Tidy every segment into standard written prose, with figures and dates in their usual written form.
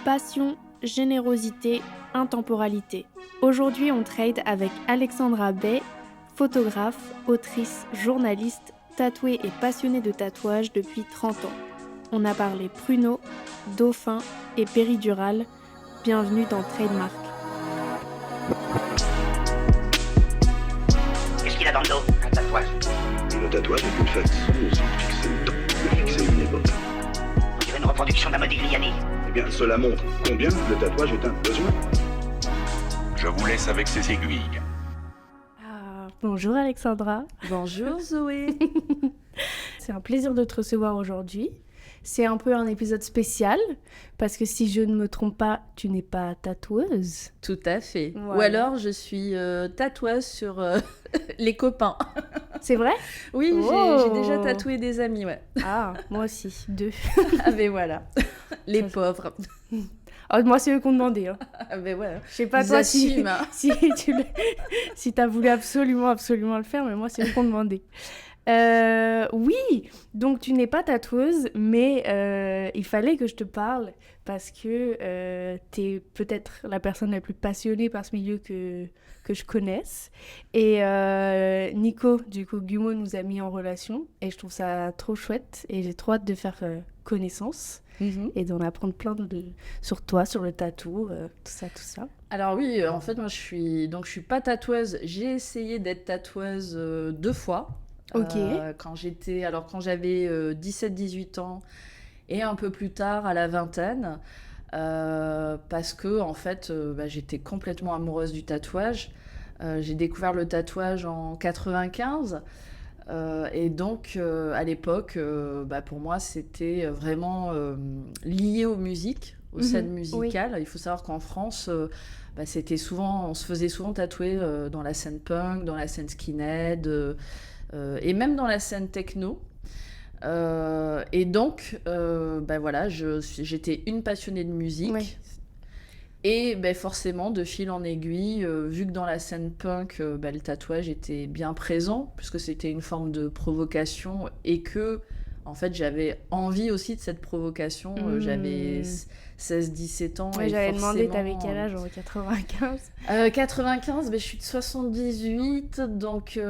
Passion, générosité, intemporalité. Aujourd'hui, on trade avec Alexandra Bay, photographe, autrice, journaliste, tatouée et passionnée de tatouage depuis 30 ans. On a parlé pruneau, dauphin et péridurale. Bienvenue dans Trademark. Qu'est-ce qu'il a dans le dos? Un tatouage. Le tatouage est une façon de fixer le temps, de fixer une époque. On dirait une reproduction d'un Modigliani. Eh bien, cela montre combien le tatouage est un besoin. Je vous laisse avec ces aiguilles. Bonjour Alexandra. Bonjour Zoé. C'est un plaisir de te recevoir aujourd'hui. C'est un peu un épisode spécial, parce que si je ne me trompe pas, tu n'es pas tatoueuse. Tout à fait. Voilà. Ou alors je suis tatoueuse sur les copains. C'est vrai? Oui, Oh. j'ai déjà tatoué des amis, ouais. Ah, moi aussi, 2. Ah ben voilà, les Ça, pauvres. Oh, moi, c'est eux qui ont demandé. Hein. Ah ben ouais. Je sais pas Ils toi assument, hein. si t'as voulu absolument le faire, mais moi, c'est eux qui ont demandé. Oui, donc tu n'es pas tatoueuse, mais il fallait que je te parle parce que t'es peut-être la personne la plus passionnée par ce milieu que je connaisse. Et Nico, du coup, Gumo nous a mis en relation et je trouve ça trop chouette et j'ai trop hâte de faire connaissance et d'en apprendre plein sur toi, sur le tatou, tout ça. Alors oui, en fait moi je suis pas tatoueuse. J'ai essayé d'être tatoueuse 2 fois. Ok. Quand j'avais 17-18 ans et un peu plus tard à la vingtaine, parce que en fait j'étais complètement amoureuse du tatouage. J'ai découvert le tatouage en 95 et donc à l'époque pour moi c'était vraiment lié aux musiques, aux scènes musicales. Oui. Il faut savoir qu'en France on se faisait souvent tatouer dans la scène punk, dans la scène skinhead et même dans la scène techno. Et donc, j'étais une passionnée de musique. Oui. Et forcément, de fil en aiguille, vu que dans la scène punk, le tatouage était bien présent, puisque c'était une forme de provocation, et que, en fait, j'avais envie aussi de cette provocation. J'avais 16-17 ans. Oui, et j'avais forcément... demandé, t'avais quel âge en 95 95, je suis de 78, donc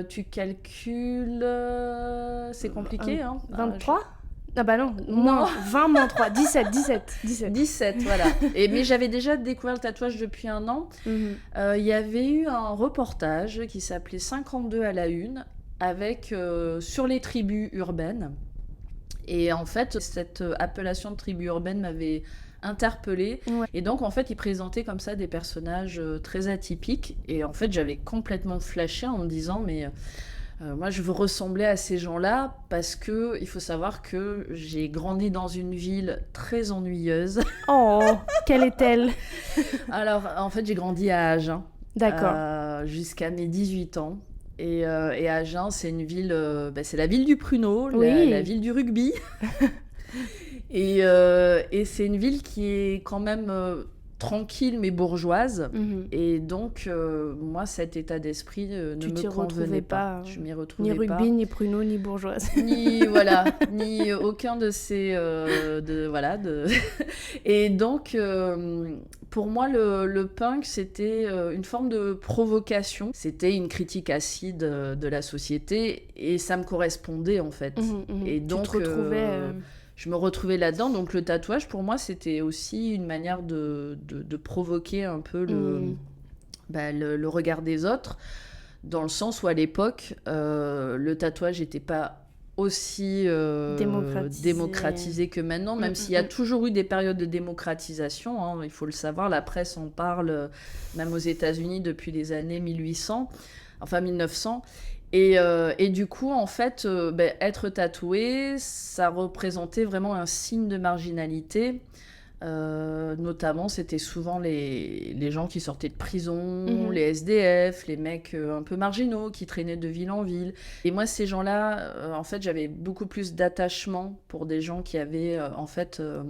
tu calcules... c'est compliqué, hein. 23 Ah bah non, moins 20 moins 3, 17, voilà. Mais j'avais déjà découvert le tatouage depuis 1 an. Il y avait eu un reportage qui s'appelait 52 à la une, avec sur les tribus urbaines. Et en fait, cette appellation de tribu urbaine m'avait interpellée. Ouais. Et donc, en fait, ils présentaient comme ça des personnages très atypiques. Et en fait, j'avais complètement flashé en me disant, mais moi, je veux ressembler à ces gens-là parce que il faut savoir que j'ai grandi dans une ville très ennuyeuse. Oh, quelle est-elle? Alors, en fait, j'ai grandi à Agen. D'accord. Jusqu'à mes 18 ans. Et Agen, c'est une ville, c'est la ville du pruneau, oui. la ville du rugby. et c'est une ville qui est quand même tranquille mais bourgeoise. Et donc, moi, cet état d'esprit ne me convenait pas. Je m'y retrouvais pas. Ni rugby, ni pruneau, ni bourgeoise. ni aucun de ces... Et donc... pour moi, le punk, c'était une forme de provocation. C'était une critique acide de la société et ça me correspondait, en fait. Et donc, tu te retrouvais... je me retrouvais là-dedans. Donc, le tatouage, pour moi, c'était aussi une manière de provoquer un peu le regard des autres, dans le sens où, à l'époque, le tatouage n'était pas aussi démocratisé que maintenant, même s'il y a toujours eu des périodes de démocratisation, hein, il faut le savoir, la presse en parle, même aux États-Unis depuis les années 1900. Et du coup, en fait, être tatoué, ça représentait vraiment un signe de marginalité. Notamment, c'était souvent les gens qui sortaient de prison, les SDF, les mecs un peu marginaux qui traînaient de ville en ville. Et moi, ces gens-là, en fait, j'avais beaucoup plus d'attachement pour des gens qui avaient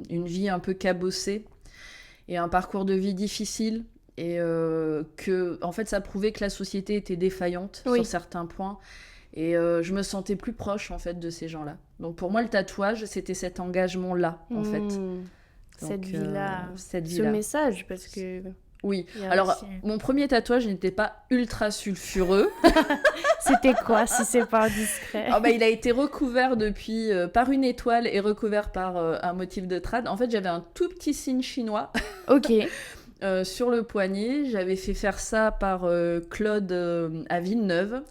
une vie un peu cabossée et un parcours de vie difficile. Et que, en fait, ça prouvait que la société était défaillante sur certains points. Et je me sentais plus proche, en fait, de ces gens-là. Donc, pour moi, le tatouage, c'était cet engagement-là, en fait. cette Donc, vie-là, cette ce vie-là. message, parce que Oui. il y a Alors, aussi- mon premier tatouage n'était pas ultra sulfureux. c'était quoi, si c'est pas indiscret? Ah bah, il a été recouvert depuis par une étoile et recouvert par un motif de trad. En fait, j'avais un tout petit signe chinois Ok, sur le poignet. J'avais fait faire ça par Claude à Villeneuve.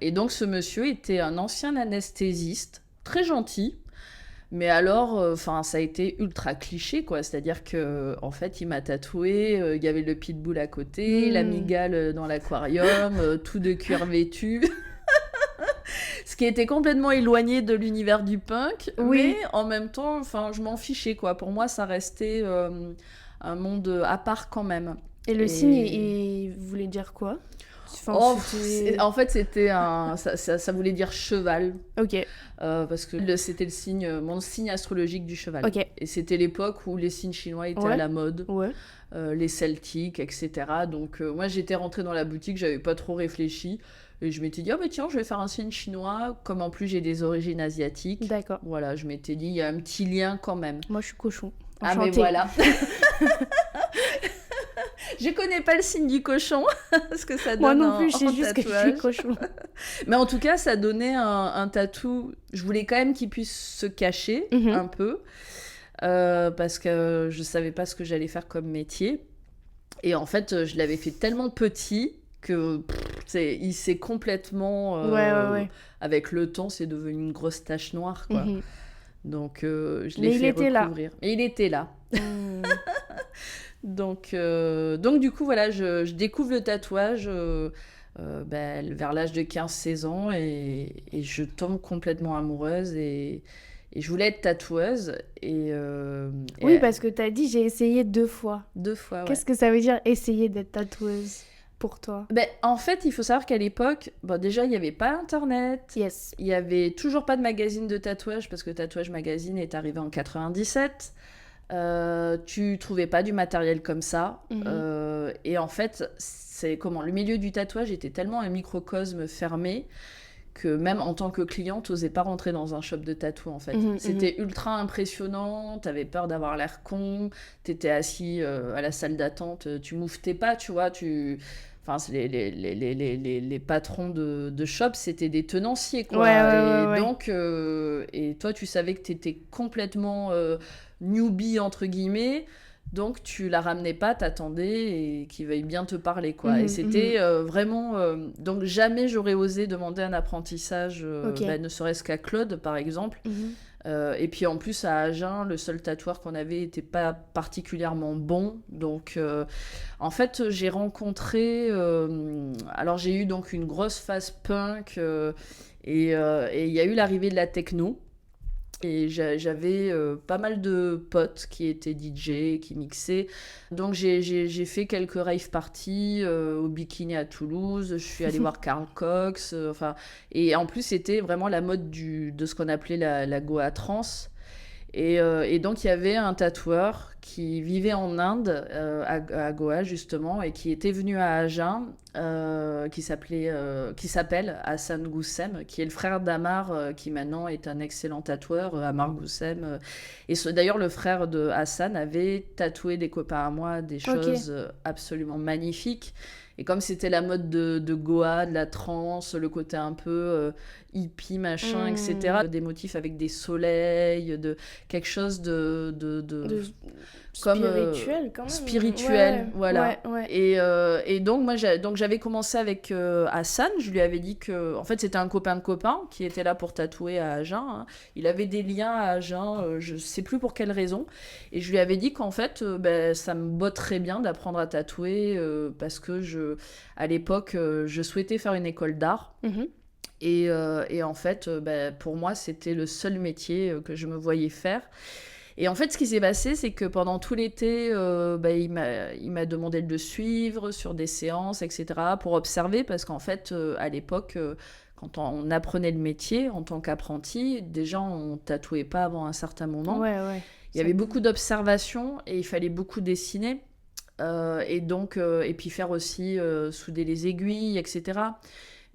Et donc, ce monsieur était un ancien anesthésiste, très gentil. Mais alors, ça a été ultra cliché, quoi. C'est-à-dire que, en fait, il m'a tatoué, il y avait le pitbull à côté, la migale dans l'aquarium, tout de cuir vêtu. Ce qui était complètement éloigné de l'univers du punk, Oui. mais en même temps, je m'en fichais, quoi. Pour moi, ça restait un monde à part quand même. et le Et- signe, il voulait dire quoi? Enfin, Oh, c'était- en fait, c'était ça voulait dire cheval. Ok, Parce que c'était mon signe astrologique du cheval. ok, Et c'était l'époque où les signes chinois étaient Ouais. à la mode, ouais. les celtiques, etc. Donc moi j'étais rentrée dans la boutique, j'avais pas trop réfléchi. Et je m'étais dit, oh bah tiens, je vais faire un signe chinois, comme en plus j'ai des origines asiatiques. D'accord. Voilà, je m'étais dit, il y a un petit lien quand même. Moi, je suis cochon. Ah mais Enchantée. voilà. Je connais pas le signe du cochon, ce que ça donne Moi non en- plus, je sais en juste que je tatouage. suis cochon. Mais en tout cas, ça donnait un tatou. Je voulais quand même qu'il puisse se cacher Mhm. un peu, parce que je savais pas ce que j'allais faire comme métier. Et en fait, je l'avais fait tellement petit que il s'est complètement... Ouais. Avec le temps, c'est devenu une grosse tache noire, quoi. Mhm. Donc, je Mais l'ai il fait était là. recouvrir. Et il était là. Mm. Donc, du coup, voilà, je découvre le tatouage vers l'âge de 15-16 ans et je tombe complètement amoureuse et je voulais être tatoueuse. Oui, parce que t'as dit j'ai essayé 2 fois. 2 fois, ouais. Qu'est-ce que ça veut dire essayer d'être tatoueuse pour toi? En fait, il faut savoir qu'à l'époque, déjà, il n'y avait pas Internet. Yes. Il n'y avait toujours pas de magazine de tatouage parce que Tatouage Magazine est arrivé en 97. Tu trouvais pas du matériel comme ça. Mhm. Et en fait, le milieu du tatouage était tellement un microcosme fermé que même en tant que cliente, t'osais pas rentrer dans un shop de tatou en fait. Mhm, C'était ultra impressionnant, t'avais peur d'avoir l'air con, t'étais assis à la salle d'attente, tu mouftais pas, tu vois, les patrons de shop, c'était des tenanciers, quoi. Ouais. Donc, et toi, tu savais que t'étais complètement newbie, entre guillemets, donc tu la ramenais pas, t'attendais et qu'il veuille bien te parler, quoi. Mhm, Et c'était vraiment... donc jamais j'aurais osé demander un apprentissage, Ok. ne serait-ce qu'à Claude, par exemple. Mhm. Et puis en plus à Agen, le seul tatoueur qu'on avait était pas particulièrement bon. Donc en fait j'ai rencontré... alors j'ai eu donc une grosse phase punk et il y a eu l'arrivée de la techno. Et j'avais pas mal de potes qui étaient DJ, qui mixaient. Donc j'ai fait quelques rave parties au Bikini à Toulouse. Je suis allée voir Carl Cox. Et en plus, c'était vraiment la mode de ce qu'on appelait la Goa Trance. Et donc, il y avait un tatoueur qui vivait en Inde, à Goa, justement, et qui était venu à Agen, qui s'appelle Hassan Goussem, qui est le frère d'Amar, qui maintenant est un excellent tatoueur, Amar Goussem. D'ailleurs, le frère de Hassan avait tatoué des copains à moi, des choses absolument magnifiques. Et comme c'était la mode de Goa, de la trance, le côté un peu hippie, machin, etc., des motifs avec des soleils, quelque chose de comme, spirituel, quand même. spirituel, Ouais, voilà. ouais. Et donc, moi, j'avais commencé avec Hassan. Je lui avais dit que, en fait, c'était un copain de copain qui était là pour tatouer à Agen. Hein. Il avait des liens à Agen, je sais plus pour quelle raison. Et je lui avais dit qu'en fait, ça me botterait bien d'apprendre à tatouer parce que à l'époque, je souhaitais faire une école d'art. Mhm. Et en fait, pour moi, c'était le seul métier que je me voyais faire. Et en fait, ce qui s'est passé, c'est que pendant tout l'été, il m'a demandé de le suivre sur des séances, etc., pour observer, parce qu'en fait, à l'époque, quand on apprenait le métier en tant qu'apprenti, déjà, on tatouait pas avant un certain moment. Ouais. Il y avait beaucoup d'observations et il fallait beaucoup dessiner. Et puis faire aussi souder les aiguilles, etc.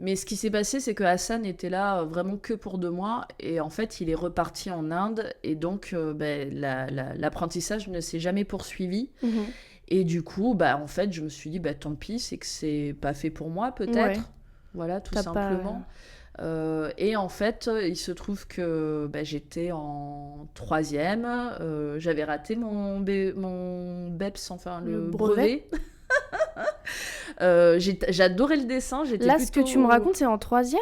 Mais ce qui s'est passé, c'est que Hassan était là vraiment que pour 2 mois. Et en fait, il est reparti en Inde. Et donc, l'apprentissage ne s'est jamais poursuivi. Mhm. Et du coup, en fait, je me suis dit, tant pis, c'est que c'est pas fait pour moi, peut-être. Ouais. Voilà, tout T'as simplement. Et en fait, il se trouve que j'étais en 3e. J'avais raté mon BEPS, enfin le brevet. J'adorais le dessin. J'étais Là, plutôt... ce que tu me racontes, c'est en 3e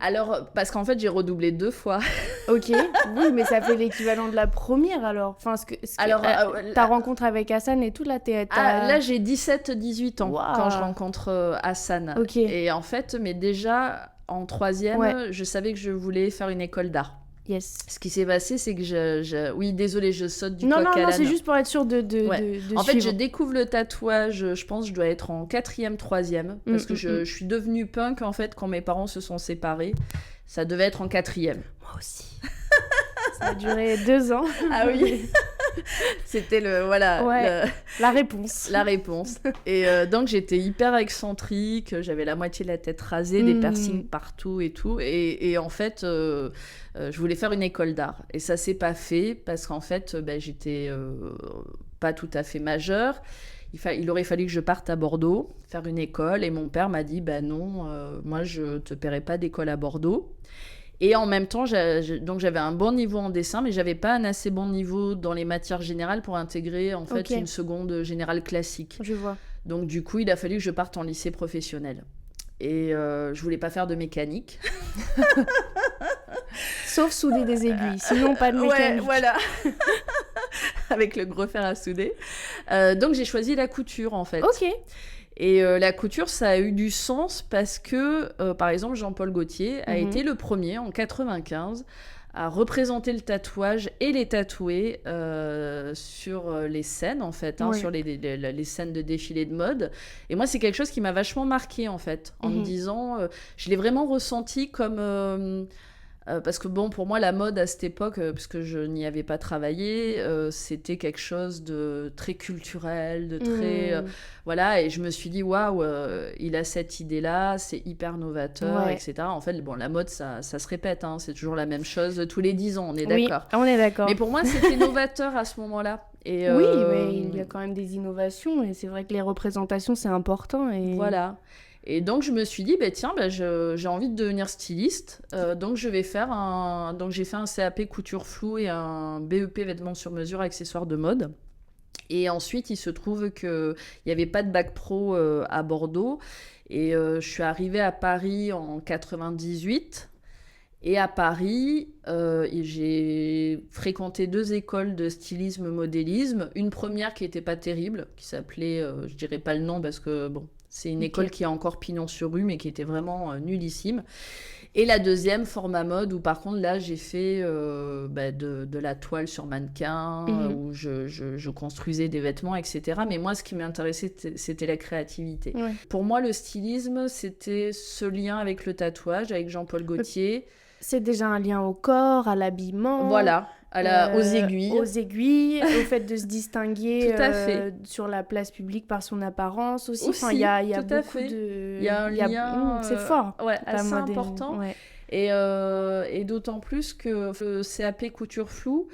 Alors, parce qu'en fait, j'ai redoublé 2 fois. Ok, oui, mais ça fait l'équivalent de la première alors. Enfin, Alors, ta rencontre avec Hassan et tout, là, là, j'ai 17-18 ans Waouh. quand je rencontre Hassan. Ok. Et en fait, mais déjà, en 3e, Ouais. je savais que je voulais faire une école d'art. Yes. Ce qui s'est passé, c'est que oui, désolée, je saute du Non, coq à non, l'âne. c'est juste pour être sûr de En fait, je suivre. découvre le tatouage, je pense que je dois être en 4e, 3e, parce que je suis devenue punk, en fait, quand mes parents se sont séparés. Ça devait être en 4e. Moi aussi. Ça a duré 2 ans. Ah oui. C'était La réponse. la réponse. Et donc, j'étais hyper excentrique, j'avais la moitié de la tête rasée, des piercings partout et tout. Et en fait, je voulais faire une école d'art. Et ça s'est pas fait parce qu'en fait, j'étais pas tout à fait majeure. Il aurait fallu que je parte à Bordeaux faire une école. Et mon père m'a dit, non, moi, je te paierai pas d'école à Bordeaux. Et en même temps, donc j'avais un bon niveau en dessin, mais j'avais pas un assez bon niveau dans les matières générales pour intégrer en fait une seconde générale classique. Je vois. Donc du coup, il a fallu que je parte en lycée professionnel. Et je voulais pas faire de mécanique. Sauf souder des aiguilles, sinon pas de mécanique. Ouais, voilà. Avec le gros fer à souder. Donc j'ai choisi la couture en fait. Ok. Et la couture, ça a eu du sens parce que, par exemple, Jean-Paul Gaultier a été le premier, en 95, à représenter le tatouage et les tatoués sur les scènes, en fait, sur les scènes de défilé de mode. Et moi, c'est quelque chose qui m'a vachement marqué, en fait, en me disant... je l'ai vraiment ressenti comme... parce que bon, pour moi, la mode à cette époque, puisque je n'y avais pas travaillé, c'était quelque chose de très culturel, de très... voilà, et je me suis dit, waouh, il a cette idée-là, c'est hyper novateur, etc. En fait, bon, la mode, ça se répète, hein, c'est toujours la même chose tous les 10 ans, on est d'accord. Oui, on est d'accord. Mais pour moi, c'était novateur à ce moment-là. Et, oui, mais il y a quand même des innovations, et c'est vrai que les représentations, c'est important. Et... Voilà. Et donc, je me suis dit, tiens, j'ai envie de devenir styliste. Donc, je vais faire Donc, j'ai fait un CAP couture floue et un BEP vêtements sur mesure, accessoires de mode. Et ensuite, il se trouve qu'il n'y avait pas de bac pro à Bordeaux. Et je suis arrivée à Paris en 98. Et à Paris, j'ai fréquenté 2 écoles de stylisme-modélisme. Une première qui n'était pas terrible, qui s'appelait, je dirais pas le nom parce que, bon... C'est une école qui a encore pignon sur rue, mais qui était vraiment nullissime. Et la deuxième, format mode, où par contre, là, j'ai fait de la toile sur mannequin, où je construisais des vêtements, etc. Mais moi, ce qui m'intéressait, c'était la créativité. Ouais. Pour moi, le stylisme, c'était ce lien avec le tatouage, avec Jean-Paul Gaultier. C'est déjà un lien au corps, à l'habillement. Voilà. Aux aiguilles. Aux aiguilles, au fait de se distinguer tout à fait. Sur la place publique par son apparence aussi. Enfin, il y a beaucoup de... Il y a un lien... c'est fort. Ouais, assez important. Ouais. Et d'autant plus que le CAP couture floue,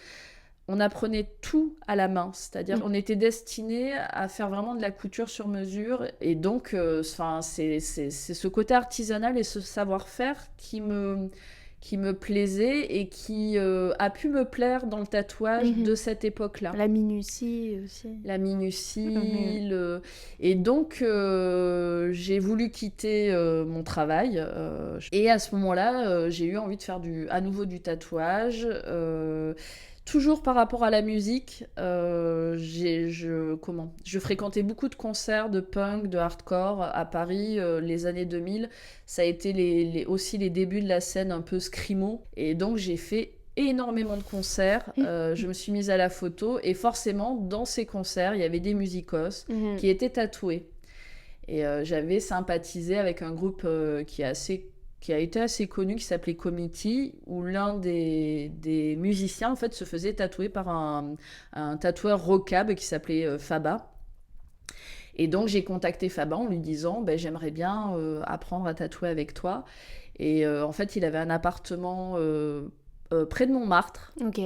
on apprenait tout à la main. C'est-à-dire on était destiné à faire vraiment de la couture sur mesure. Et donc, c'est ce côté artisanal et ce savoir-faire qui me plaisait et qui a pu me plaire dans le tatouage de cette époque-là. La minutie aussi. La minutie. Et donc, j'ai voulu quitter mon travail. Et à ce moment-là, j'ai eu envie de faire à nouveau du tatouage. Toujours par rapport à la musique, je fréquentais beaucoup de concerts de punk, de hardcore à Paris, les années 2000. Ça a été aussi les débuts de la scène un peu scrimo. Et donc, j'ai fait énormément de concerts. Je me suis mise à la photo. Et forcément, dans ces concerts, il y avait des musicos qui étaient tatoués. Et j'avais sympathisé avec un groupe qui a été assez connu, qui s'appelait Committee, où l'un des musiciens en fait se faisait tatouer par un tatoueur rockab qui s'appelait Faba. Et donc, j'ai contacté Faba en lui disant j'aimerais bien apprendre à tatouer avec toi. Et en fait, il avait un appartement près de Montmartre. Ok.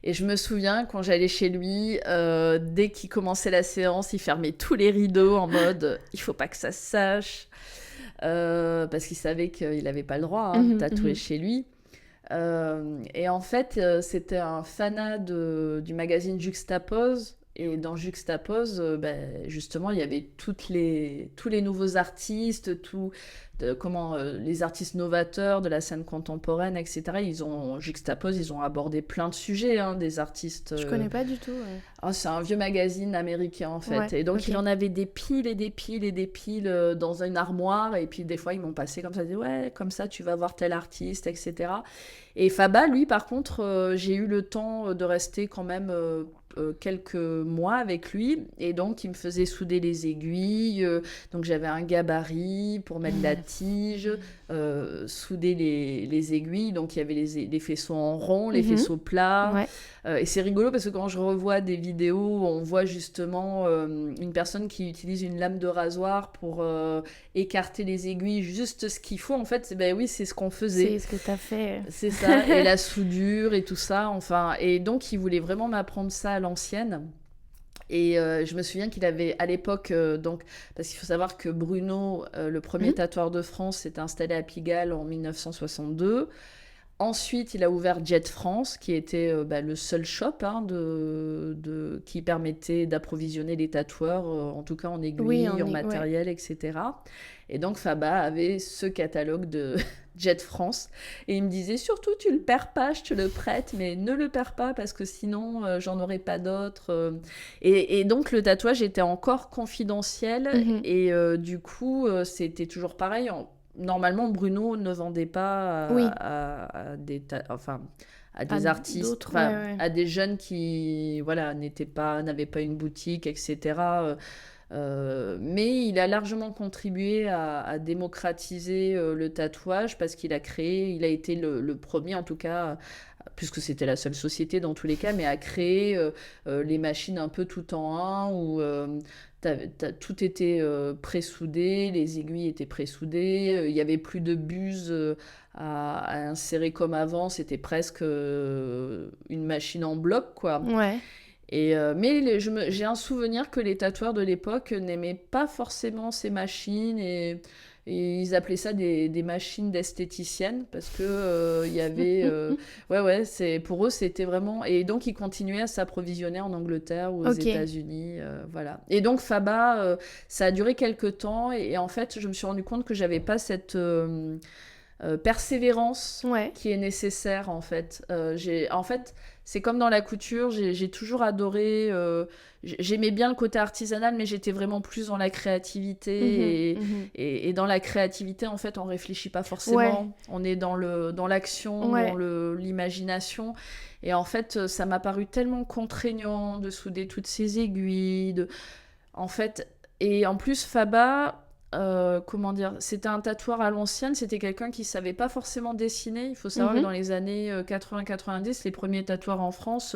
Et je me souviens, quand j'allais chez lui, dès qu'il commençait la séance, il fermait tous les rideaux en mode « il faut pas que ça se sache ». Parce qu'il savait qu'il n'avait pas le droit de tatouer chez lui. Et en fait, c'était un fanat du magazine Juxtapose. Et dans Juxtapose, justement, il y avait tous les nouveaux artistes, les artistes novateurs de la scène contemporaine, etc. Juxtapose, ils ont abordé plein de sujets, des artistes. Je connais pas du tout. Ouais. C'est un vieux magazine américain, en fait. Ouais, Et donc, ok. il en avait des piles et des piles et des piles dans une armoire. Et puis, des fois, ils m'ont passé comme ça, dit ouais, comme ça, tu vas voir tel artiste, etc. Et Faba, lui, par contre, j'ai eu le temps de rester quand même quelques mois avec lui. Et donc, il me faisait souder les aiguilles. Donc, j'avais un gabarit pour mettre la tige, souder les aiguilles. Donc, il y avait les faisceaux en rond, les faisceaux plats. Ouais. Et c'est rigolo parce que quand je revois des vidéos, on voit justement une personne qui utilise une lame de rasoir pour écarter les aiguilles, juste ce qu'il faut. En fait, oui, c'est ce qu'on faisait. C'est ce que t'as fait. C'est ça, et la soudure et tout ça, enfin. Et donc, il voulait vraiment m'apprendre ça à l'ancienne. Et je me souviens qu'il avait, à l'époque, parce qu'il faut savoir que Bruno, le premier tatoueur de France, s'est installé à Pigalle en 1962. Ensuite, il a ouvert Jet France, qui était le seul shop qui permettait d'approvisionner les tatoueurs, en tout cas en aiguilles, en matériel, etc. Et donc, Faba avait ce catalogue de Jet France. Et il me disait, surtout, tu le perds pas, je te le prête, mais ne le perds pas parce que sinon, j'en aurai pas d'autres. Et donc, le tatouage était encore confidentiel. Et du coup, c'était toujours pareil. Normalement, Bruno ne vendait pas à des artistes, à des jeunes qui n'avaient pas une boutique, etc. Mais il a largement contribué à démocratiser le tatouage parce qu'il a été le premier en tout cas, puisque c'était la seule société dans tous les cas, mais à créer les machines un peu tout en un où tout était pré-soudé, les aiguilles étaient pré-soudées, il n'y avait plus de buse à insérer comme avant, c'était presque une machine en bloc, quoi. Ouais. Mais j'ai un souvenir que les tatoueurs de l'époque n'aimaient pas forcément ces machines et ils appelaient ça des machines d'esthéticiennes parce que il y avait pour eux c'était vraiment, et donc ils continuaient à s'approvisionner en Angleterre ou aux États-Unis, voilà. Et donc Faba, ça a duré quelques temps et en fait je me suis rendu compte que j'avais pas cette persévérance qui est nécessaire en fait. C'est comme dans la couture, j'ai toujours adoré, j'aimais bien le côté artisanal, mais j'étais vraiment plus dans la créativité. Et dans la créativité, en fait, on réfléchit pas forcément. On est dans l'action, dans l'imagination. Et en fait, ça m'a paru tellement contraignant de souder toutes ces aiguilles. Et en plus, Faba... c'était un tatoueur à l'ancienne, c'était quelqu'un qui savait pas forcément dessiner. Il faut savoir que dans les années 80-90, les premiers tatoueurs en France,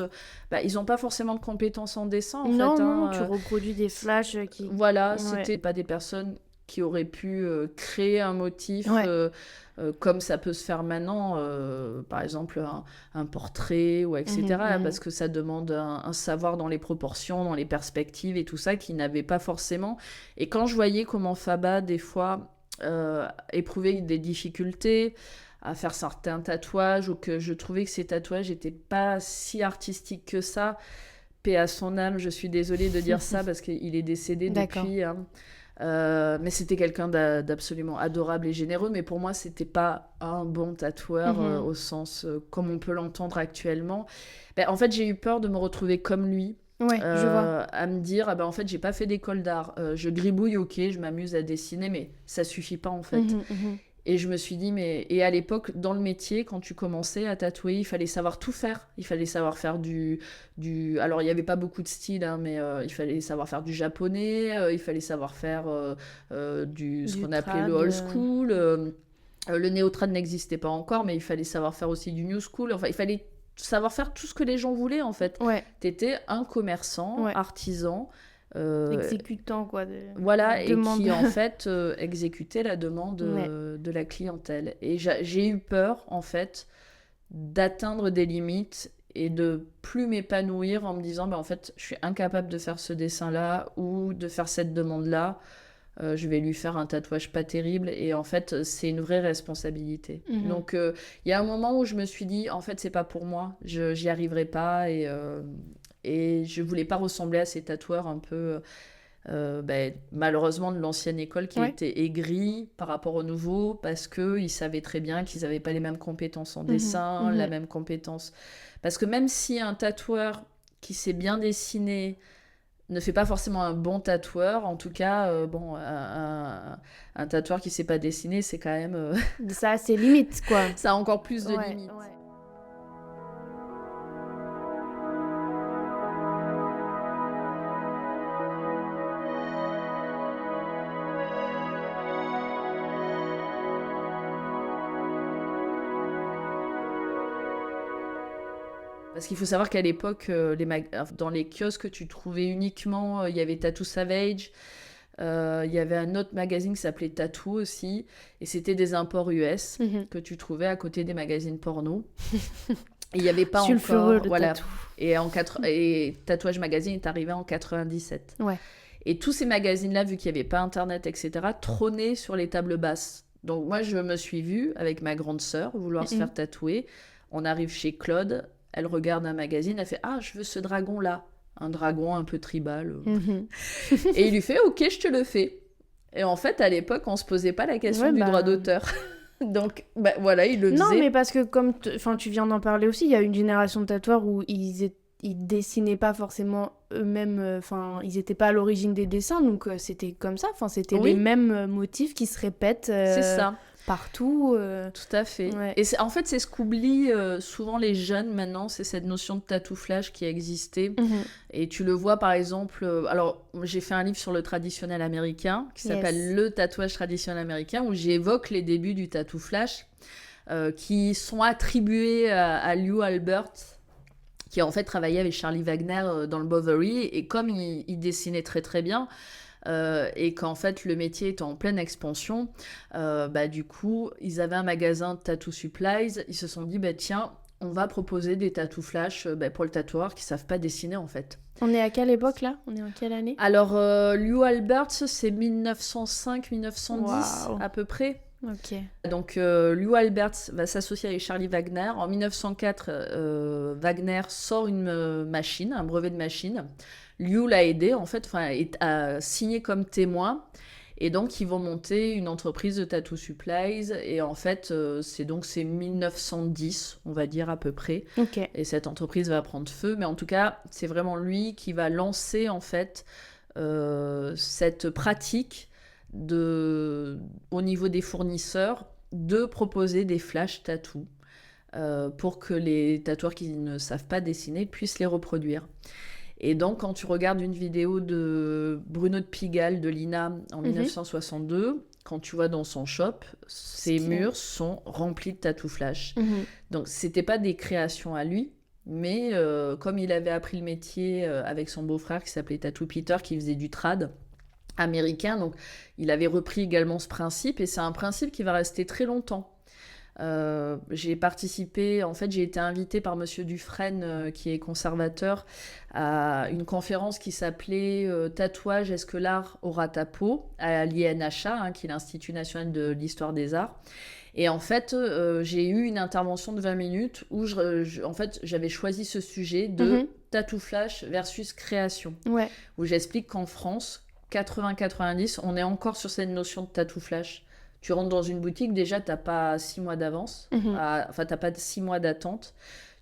ils ont pas forcément de compétences en dessin. Non, tu reproduis des flashs qui... Voilà, c'était pas des personnes qui auraient pu créer un motif comme ça peut se faire maintenant, par exemple un portrait ou etc. Parce que ça demande un savoir dans les proportions, dans les perspectives et tout ça qu'ils n'avaient pas forcément. Et quand je voyais comment Faba des fois éprouvait des difficultés à faire certains tatouages ou que je trouvais que ces tatouages n'étaient pas si artistiques que ça, paix à son âme, je suis désolée de dire ça parce qu'il est décédé depuis... mais c'était quelqu'un d'absolument adorable et généreux, mais pour moi c'était pas un bon tatoueur au sens comme on peut l'entendre actuellement. En fait j'ai eu peur de me retrouver comme lui, je vois. à me dire en fait j'ai pas fait d'école d'art, je gribouille, je m'amuse à dessiner, mais ça suffit pas en fait. Et je me suis dit, et à l'époque, dans le métier, quand tu commençais à tatouer, il fallait savoir tout faire. Il fallait savoir faire alors, il n'y avait pas beaucoup de styles, mais il fallait savoir faire du japonais, il fallait savoir faire ce qu'on appelait le old school. Le néo-trad n'existait pas encore, mais il fallait savoir faire aussi du new school. Enfin, il fallait savoir faire tout ce que les gens voulaient, en fait. T'étais un commerçant, artisan, Exécutant, quoi. Voilà, et demande. qui en fait exécutait la demande de la clientèle. Et j'ai eu peur en fait d'atteindre des limites et de plus m'épanouir en me disant en fait je suis incapable de faire ce dessin-là ou de faire cette demande-là. Je vais lui faire un tatouage pas terrible, et en fait c'est une vraie responsabilité. Donc il y a un moment où je me suis dit en fait c'est pas pour moi, j'y arriverai pas, et je voulais pas ressembler à ces tatoueurs un peu malheureusement de l'ancienne école qui étaient aigris par rapport au nouveau, parce qu'ils savaient très bien qu'ils n'avaient pas les mêmes compétences en dessin, la même compétence. Parce que même si un tatoueur qui sait bien dessiner ne fait pas forcément un bon tatoueur, en tout cas, un tatoueur qui sait pas dessiner, c'est quand même... Ça, c'est limite, quoi. ça a encore plus de limites. Ouais. Parce qu'il faut savoir qu'à l'époque, dans les kiosques, tu trouvais uniquement... Il y avait Tattoo Savage, il y avait un autre magazine qui s'appelait Tattoo aussi, et c'était des imports US que tu trouvais à côté des magazines porno. Et il n'y avait pas Sulfureux, encore... Voilà. Tattoo. Et Tatouage Magazine est arrivé en 97. Ouais. Et tous ces magazines-là, vu qu'il n'y avait pas Internet, etc., trônaient sur les tables basses. Donc moi, je me suis vue, avec ma grande sœur, vouloir se faire tatouer. On arrive chez Claude... Elle regarde un magazine, elle fait « Ah, je veux ce dragon-là ». Un dragon un peu tribal. Et il lui fait « Ok, je te le fais ». Et en fait, à l'époque, on se posait pas la question du droit d'auteur. Donc, voilà, il le faisait. Non, mais parce que comme tu viens d'en parler aussi, il y a une génération de tatoueurs où ils dessinaient pas forcément eux-mêmes, ils étaient pas à l'origine des dessins, donc c'était comme ça, c'était les mêmes motifs qui se répètent. C'est ça. Partout. Tout à fait. Ouais. Et en fait, c'est ce qu'oublient souvent les jeunes maintenant, c'est cette notion de tatouflage qui existait. Et tu le vois par exemple... alors, j'ai fait un livre sur le traditionnel américain qui s'appelle Le tatouage traditionnel américain, où j'évoque les débuts du tatouflage qui sont attribués à Lew Albert, qui a en fait travaillé avec Charlie Wagner dans le Bowery. Et comme il dessinait très très bien... et qu'en fait le métier est en pleine expansion, du coup ils avaient un magasin de tattoo supplies, ils se sont dit tiens, on va proposer des tattoo flash pour le tatoueur qui savent pas dessiner en fait. On est à quelle époque là ? On est en quelle année ? Alors Lew Alberts, c'est 1905-1910 à peu près. Ok. Donc Lew Alberts va s'associer avec Charlie Wagner. En 1904, Wagner sort une machine, un brevet de machine. Lew l'a aidé, en fait, a signé comme témoin. Et donc, ils vont monter une entreprise de tattoo supplies. Et en fait, c'est 1910, on va dire à peu près. Okay. Et cette entreprise va prendre feu. Mais en tout cas, c'est vraiment lui qui va lancer, en fait, cette pratique au niveau des fournisseurs de proposer des flash tattoos pour que les tatoueurs qui ne savent pas dessiner puissent les reproduire. Et donc, quand tu regardes une vidéo de Bruno de Pigalle de l'INA en 1962, quand tu vois dans son shop, ses murs sont remplis de tattoo flash. Donc, c'était pas des créations à lui, mais comme il avait appris le métier avec son beau-frère qui s'appelait Tattoo Peter, qui faisait du trad américain, donc il avait repris également ce principe, et c'est un principe qui va rester très longtemps. J'ai participé, en fait j'ai été invitée par monsieur Dufresne qui est conservateur à une conférence qui s'appelait Tatouage, est-ce que l'art aura ta peau, à l'INHA, qui est l'Institut National de l'Histoire des Arts. Et en fait j'ai eu une intervention de 20 minutes où en fait j'avais choisi ce sujet de tattoo flash versus création, où j'explique qu'en France 80-90 on est encore sur cette notion de tattoo flash. Tu rentres dans une boutique, déjà, tu n'as pas 6 mois d'avance. Tu n'as pas 6 mois d'attente.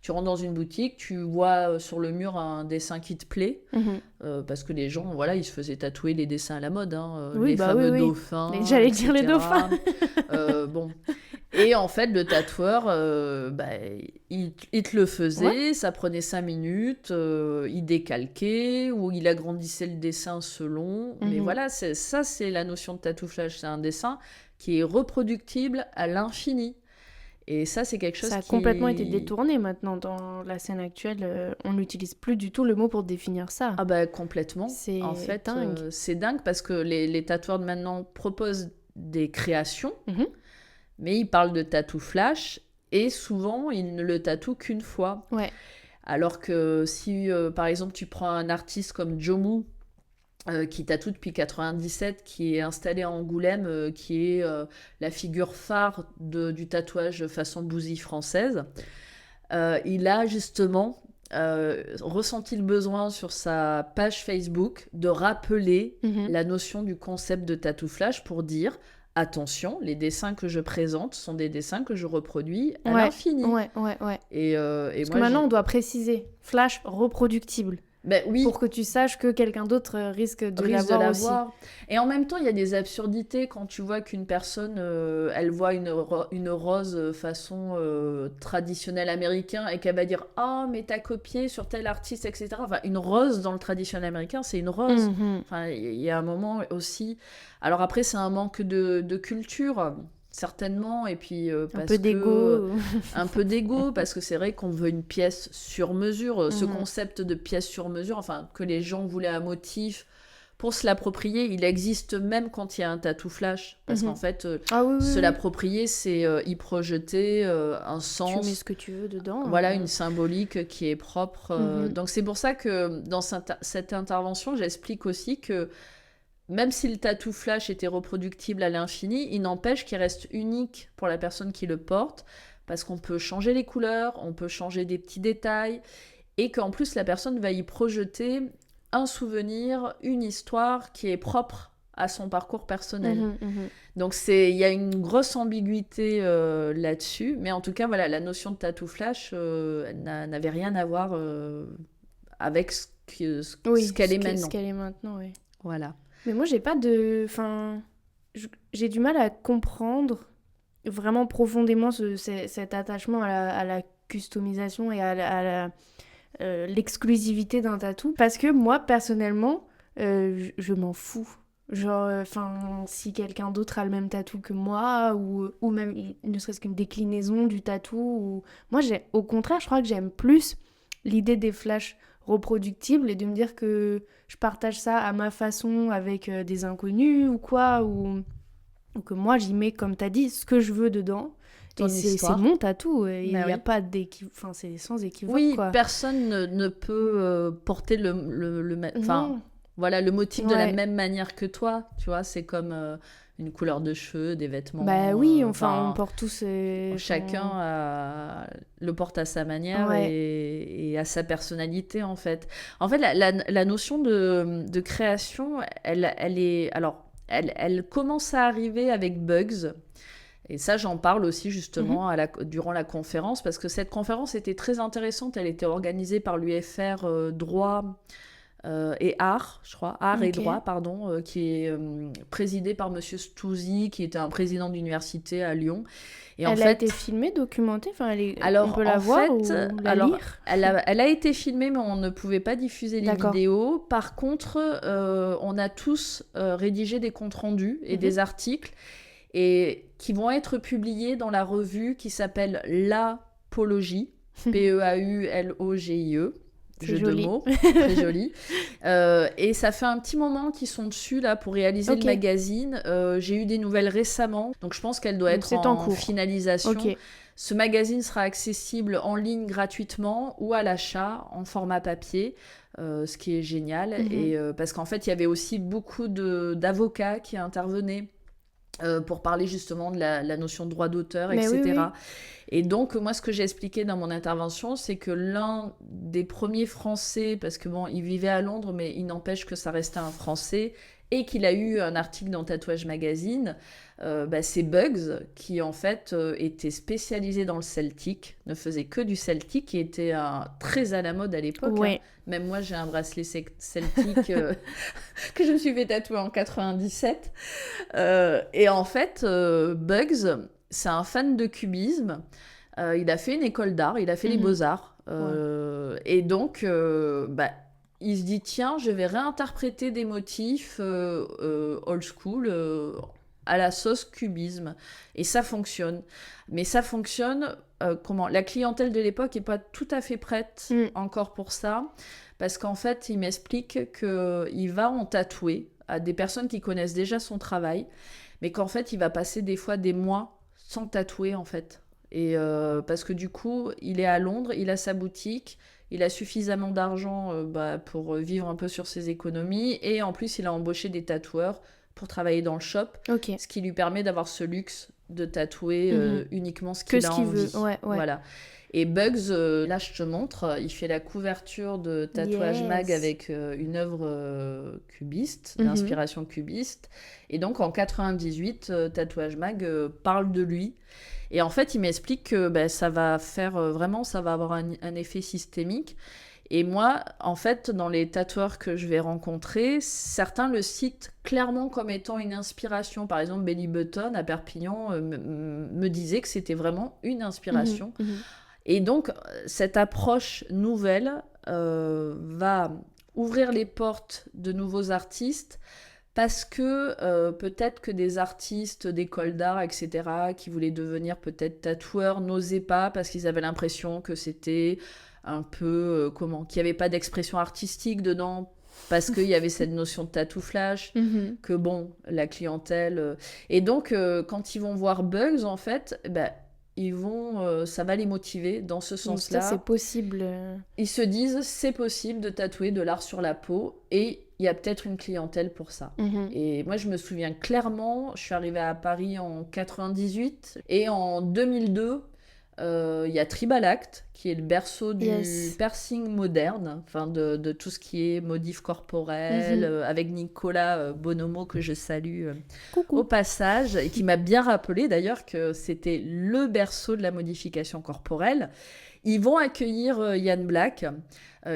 Tu rentres dans une boutique, tu vois sur le mur un dessin qui te plaît. Parce que les gens, voilà, ils se faisaient tatouer les dessins à la mode. Les fameux dauphins. J'allais dire les dauphins. Bon. Et en fait, le tatoueur, il te le faisait, ça prenait 5 minutes, il décalquait ou il agrandissait le dessin selon. Mais voilà, c'est la notion de tattoo flash. C'est un dessin qui est reproductible à l'infini. Et ça, c'est quelque chose Ça a qui... complètement été détourné maintenant dans la scène actuelle. On n'utilise plus du tout le mot pour définir ça. Ah bah complètement. C'est En fait, dingue. c'est dingue parce que les tatoueurs de maintenant proposent des créations, Mhm. mais ils parlent de tatou flash et souvent, ils ne le tatouent qu'une fois. Ouais. Alors que si, par exemple, tu prends un artiste comme Jomu, qui tatoue depuis 97, qui est installé à Angoulême, qui est la figure phare du tatouage façon bousille française. Il a justement ressenti le besoin sur sa page Facebook de rappeler Mhm. la notion du concept de tattoo flash pour dire attention, les dessins que je présente sont des dessins que je reproduis à l'infini. Ouais. Et Parce moi, que maintenant, on doit préciser. Flash reproductible. ben oui, Pour que tu saches que quelqu'un d'autre risque de risque de l'avoir aussi. l'avoir. Et en même temps, il y a des absurdités quand tu vois qu'une personne, elle voit une rose façon traditionnelle américain et qu'elle va dire « Ah, mais t'as copié sur tel artiste, etc. » Enfin, une rose dans le traditionnel américain, c'est une rose. Mhm. Enfin, il y a un moment aussi... Alors après, c'est un manque de culture, certainement, et puis Un parce peu que... d'ego. Un peu d'ego, parce que c'est vrai qu'on veut une pièce sur mesure. Ce Mhm. concept de pièce sur mesure, enfin, que les gens voulaient un motif pour se l'approprier, il existe même quand il y a un tatou flash. Parce Mhm. qu'en fait, Ah oui, se l'approprier, c'est y projeter un Tu sens, mets ce que tu veux dedans. voilà, une symbolique qui est propre. Mhm. Donc c'est pour ça que dans cette intervention, j'explique aussi que même si le tatou flash était reproductible à l'infini, il n'empêche qu'il reste unique pour la personne qui le porte, parce qu'on peut changer les couleurs, on peut changer des petits détails, et qu'en plus la personne va y projeter un souvenir, une histoire qui est propre à son parcours personnel. Mhm. Donc il y a une grosse ambiguïté là-dessus, mais en tout cas, voilà, la notion de tatou flash n'avait rien à voir avec Oui, ce qu'elle est maintenant. Ce qu'elle est maintenant, oui. Voilà. Mais moi, j'ai pas de... Enfin, j'ai du mal à comprendre vraiment profondément cet attachement à la customisation et à l'exclusivité d'un tatou. Parce que moi, personnellement, je m'en fous. Genre, enfin, si quelqu'un d'autre a le même tatou que moi, ou même ne serait-ce qu'une déclinaison du tatou, ou... Moi, au contraire, je crois que j'aime plus l'idée des flashs reproductibles et de me dire que je partage ça à ma façon avec des inconnus ou quoi, ou que moi, j'y mets, comme t'as dit, ce que je veux dedans. Ton Et c'est histoire. mon tatou, et il Bah n'y a oui. pas d'équivoque, enfin, c'est sans équivoque, Oui, quoi. personne ne peut porter enfin, Non. voilà, le motif de la Ouais. même manière que toi, tu vois, c'est comme une couleur de cheveux, des vêtements. Bah oui, enfin, on porte tous... Chacun le porte à sa manière Ouais. et à sa personnalité, en fait. En fait, la notion de création, elle commence à arriver avec Bugs. Et ça, j'en parle aussi justement durant la conférence, parce que cette conférence était très intéressante. Elle était organisée par l'UFR Droit et Art, je crois, Art et Ok. Droit, pardon, qui est présidée par Monsieur Stousy, qui était un président d'université à Lyon. Et en Elle a fait, été filmée, documentée, enfin, alors, on peut la en voir fait, ou la alors, lire. elle a été filmée, mais on ne pouvait pas diffuser les D'accord. vidéos. Par contre, on a tous rédigé des comptes rendus et des articles et qui vont être publiés dans la revue qui s'appelle L'Apologie, P-E-A-U-L-O-G-I-E. C'est Jeu joli. de mots, très joli. Et ça fait un petit moment qu'ils sont dessus là pour réaliser Ok. le magazine. J'ai eu des nouvelles récemment, donc je pense qu'elle doit Donc être c'est en cours. finalisation. Ok. Ce magazine sera accessible en ligne gratuitement ou à l'achat en format papier, ce qui est génial. Et, parce qu'en fait, il y avait aussi beaucoup d'avocats qui intervenaient pour parler justement de la notion de droit d'auteur, Mais etc. oui, oui. Et donc, moi, ce que j'ai expliqué dans mon intervention, c'est que l'un des premiers Français, parce que bon, il vivait à Londres, mais il n'empêche que ça restait un Français, et qu'il a eu un article dans Tatouage Magazine, c'est Bugs, qui en fait était spécialisé dans le celtique, ne faisait que du celtique, qui était très à la mode à l'époque. Ouais. Hein. Même moi, j'ai un bracelet celtique que je me suis fait tatouer en 97. Et en fait, Bugs, c'est un fan de cubisme. Il a fait une école d'art, il a fait les beaux-arts. Et donc, il se dit, tiens, je vais réinterpréter des motifs old school à la sauce cubisme. Et ça fonctionne. Mais ça fonctionne, comment? La clientèle de l'époque n'est pas tout à fait prête encore pour ça. Parce qu'en fait, il m'explique qu'il va en tatouer à des personnes qui connaissent déjà son travail. Mais qu'en fait, il va passer des fois des mois sans tatouer, en fait. Et parce que du coup, il est à Londres, il a sa boutique, il a suffisamment d'argent pour vivre un peu sur ses économies. Et en plus, il a embauché des tatoueurs pour travailler dans le shop, ce qui lui permet d'avoir ce luxe de tatouer uniquement ce qu'il a envie. Veut. Ouais. Voilà. Et Bugs, là je te montre, il fait la couverture de Tatouage Mag avec une œuvre cubiste, d'inspiration cubiste. Et donc en 98, Tatouage Mag parle de lui. Et en fait, il m'explique que ça va faire vraiment, ça va avoir un effet systémique. Et moi, en fait, dans les tatoueurs que je vais rencontrer, certains le citent clairement comme étant une inspiration. Par exemple, Belly Button à Perpignan me disait que c'était vraiment une inspiration. Et donc, cette approche nouvelle va ouvrir les portes de nouveaux artistes parce que peut-être que des artistes d'école d'art, etc., qui voulaient devenir peut-être tatoueurs, n'osaient pas parce qu'ils avaient l'impression que c'était un peu, qu'il n'y avait pas d'expression artistique dedans, parce qu'il y avait cette notion de tattoo flash, que bon, la clientèle... Et donc, quand ils vont voir Bugs, en fait, ça va les motiver dans ce sens-là. Donc ça, c'est possible. Ils se disent, c'est possible de tatouer de l'art sur la peau, et il y a peut-être une clientèle pour ça. Et moi, je me souviens clairement, je suis arrivée à Paris en 98, et en 2002... il y a Tribal Act, qui est le berceau du piercing moderne, de tout ce qui est modif corporel, avec Nicolas Bonomo, que je salue au passage, et qui m'a bien rappelé d'ailleurs que c'était le berceau de la modification corporelle. Ils vont accueillir Yann Black,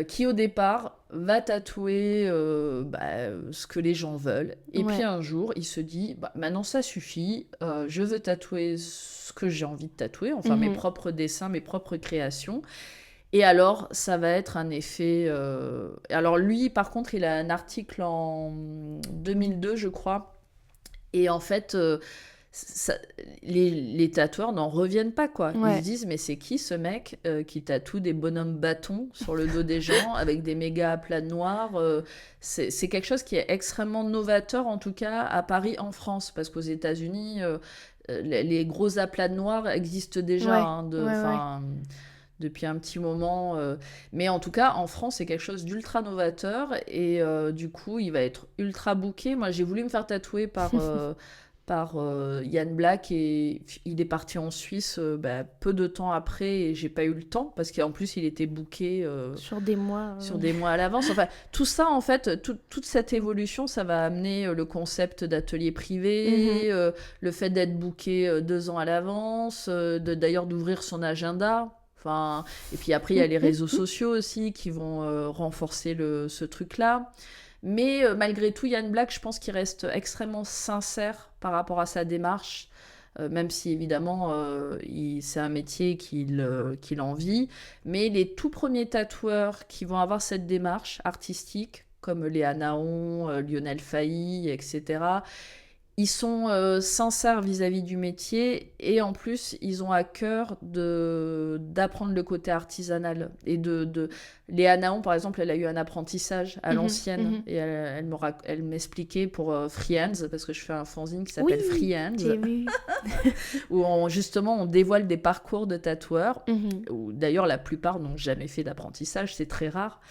qui au départ va tatouer ce que les gens veulent. Et puis un jour, il se dit, maintenant ça suffit, je veux tatouer ce que j'ai envie de tatouer, enfin mes propres dessins, mes propres créations. Et alors, ça va être un effet... Alors lui, par contre, il a un article en 2002, je crois. Et en fait... les tatoueurs n'en reviennent pas, quoi. Ils se disent, mais c'est qui ce mec qui tatoue des bonhommes bâtons sur le dos des gens avec des méga aplats noirs c'est quelque chose qui est extrêmement novateur, en tout cas à Paris, en France, parce qu'aux États-Unis les gros aplats noirs existent déjà depuis un petit moment, mais en tout cas en France c'est quelque chose d'ultra novateur, et du coup il va être ultra booké. Moi j'ai voulu me faire tatouer par Yann Black, et il est parti en Suisse peu de temps après, et j'ai pas eu le temps parce qu'en plus il était booké sur des mois à l'avance. Enfin, tout ça, en fait, toute cette évolution, ça va amener le concept d'atelier privé, le fait d'être booké 2 ans à l'avance, d'ailleurs d'ouvrir son agenda. Enfin, et puis après il y a les réseaux sociaux aussi qui vont renforcer ce truc-là. Mais malgré tout, Yann Black, je pense qu'il reste extrêmement sincère par rapport à sa démarche, même si évidemment c'est un métier qu'il envie. Mais les tout premiers tatoueurs qui vont avoir cette démarche artistique, comme Léa Naon, Lionel Failly, etc., ils sont sincères vis-à-vis du métier, et en plus, ils ont à cœur d'apprendre le côté artisanal. Et Léa Naon, par exemple, elle a eu un apprentissage à l'ancienne, et elle m'expliquait pour Free Hands, parce que je fais un fanzine qui s'appelle Free Hands, j'ai vu. où justement on dévoile des parcours de tatoueurs, où d'ailleurs la plupart n'ont jamais fait d'apprentissage, c'est très rare.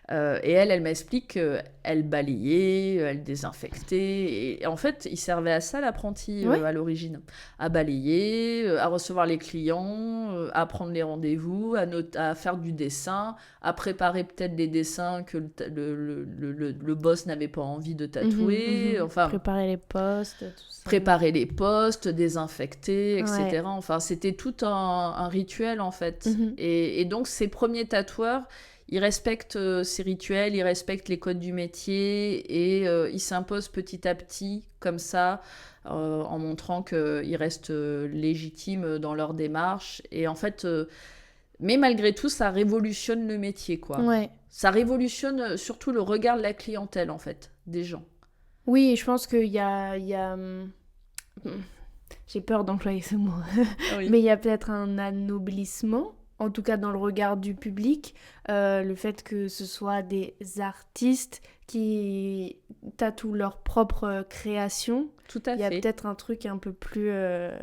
Et elle m'explique qu'elle balayait, elle désinfectait, et en fait, il servait à ça, l'apprenti, à l'origine. À balayer, à recevoir les clients, à prendre les rendez-vous, à faire du dessin, à préparer peut-être des dessins que le boss n'avait pas envie de tatouer. Enfin, préparer les postes, tout ça. Préparer les postes, désinfecter, etc. Enfin, c'était tout un rituel, en fait. Et donc, ces premiers tatoueurs... Ils respectent ces rituels, ils respectent les codes du métier, et ils s'imposent petit à petit, comme ça, en montrant qu'ils restent légitimes dans leur démarche. Et en fait, mais malgré tout, ça révolutionne le métier, quoi. Ça révolutionne surtout le regard de la clientèle, en fait, des gens. Oui, je pense qu'il y a J'ai peur d'employer ce mot. Oui. Mais il y a peut-être un anoblissement, en tout cas dans le regard du public, le fait que ce soit des artistes qui tatouent leur propre création. Tout à Il y a fait. peut-être un truc un peu plus...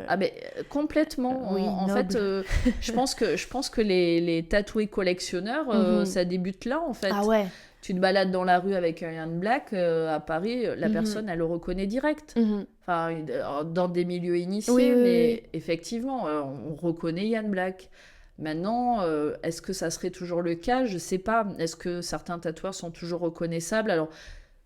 Ah ben complètement. Oui, En noble. fait, je pense que les tatoués collectionneurs, Mhm. ça débute là en fait. Ah ouais. Tu te balades dans la rue avec un Yann Black à Paris, la Mhm. personne elle le reconnaît direct. Mhm. Enfin, dans des milieux initiés, Oui, oui, mais oui. effectivement, on reconnaît Yann Black. Maintenant, est-ce que ça serait toujours le cas? Je sais pas. Est-ce que certains tatoueurs sont toujours reconnaissables? Alors,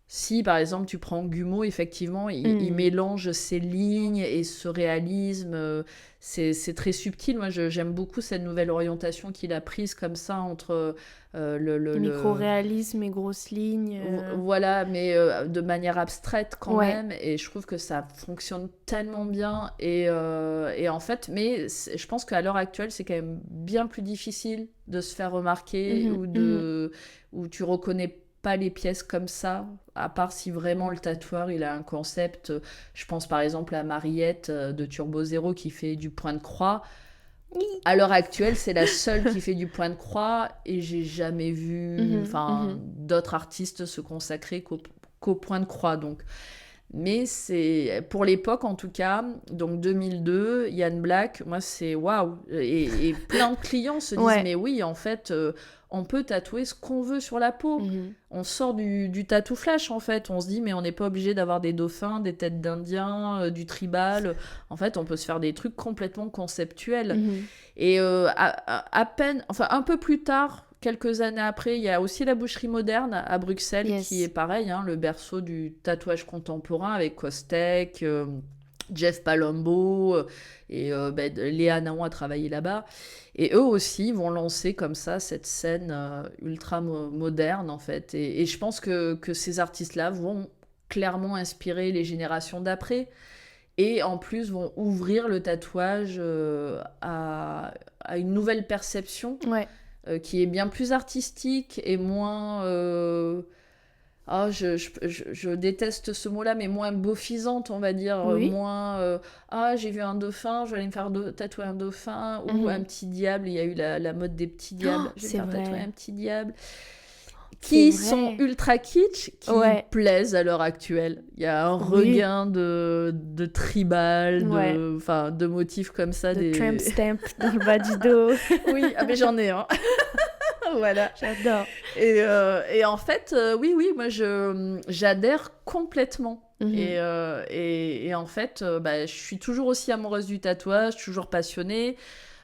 si par exemple tu prends Gumeau, effectivement, il mélange ces lignes et ce réalisme, c'est très subtil. Moi, j'aime beaucoup cette nouvelle orientation qu'il a prise comme ça entre le Micro-réalisme et grosses lignes. voilà, mais de manière abstraite quand Ouais. même, et je trouve que ça fonctionne tellement bien, et en fait, mais je pense qu'à l'heure actuelle, c'est quand même bien plus difficile de se faire remarquer, Mhm, ou tu reconnais pas les pièces comme ça, à part si vraiment le tatoueur, il a un concept. Je pense par exemple à Mariette de Turbo Zero qui fait du point de croix. À l'heure actuelle, c'est la seule qui fait du point de croix, et j'ai jamais vu d'autres artistes se consacrer qu'au point de croix. Donc. Mais c'est pour l'époque en tout cas, donc 2002, Yann Black, moi c'est waouh. Et plein de clients se disent Ouais. mais oui, en fait, on peut tatouer ce qu'on veut sur la peau. Mhm. On sort du tatou flash en fait. On se dit mais on n'est pas obligé d'avoir des dauphins, des têtes d'indiens, du tribal. En fait, on peut se faire des trucs complètement conceptuels. Mhm. Et à peine, enfin un peu plus tard, quelques années après, il y a aussi la Boucherie Moderne à Bruxelles, Yes. qui est pareil, hein, le berceau du tatouage contemporain, avec Kostek, Jeff Palumbo, et Léa Naon a travaillé là-bas. Et eux aussi vont lancer comme ça cette scène ultra moderne en fait. Et je pense que ces artistes-là vont clairement inspirer les générations d'après. Et en plus vont ouvrir le tatouage à une nouvelle perception Ouais. qui est bien plus artistique et moins... je déteste ce mot-là, mais moins beaufisante, on va dire. Oui. Moins... j'ai vu un dauphin, je vais aller me faire tatouer un dauphin. Ou un petit diable, il y a eu la mode des petits diables. Je vais me c'est faire vrai. tatouer un petit diable. Qui C'est sont vrai. ultra kitsch, qui Ouais. plaisent à l'heure actuelle. Il y a un Oui. regain de tribal, Ouais. de motifs comme ça. De des... tramp stamp dans le bas du dos. Oui, mais j'en ai un. Voilà. J'adore. Et en fait, oui, moi, j'adhère complètement. Mhm. Et en fait, je suis toujours aussi amoureuse du tatouage, toujours passionnée.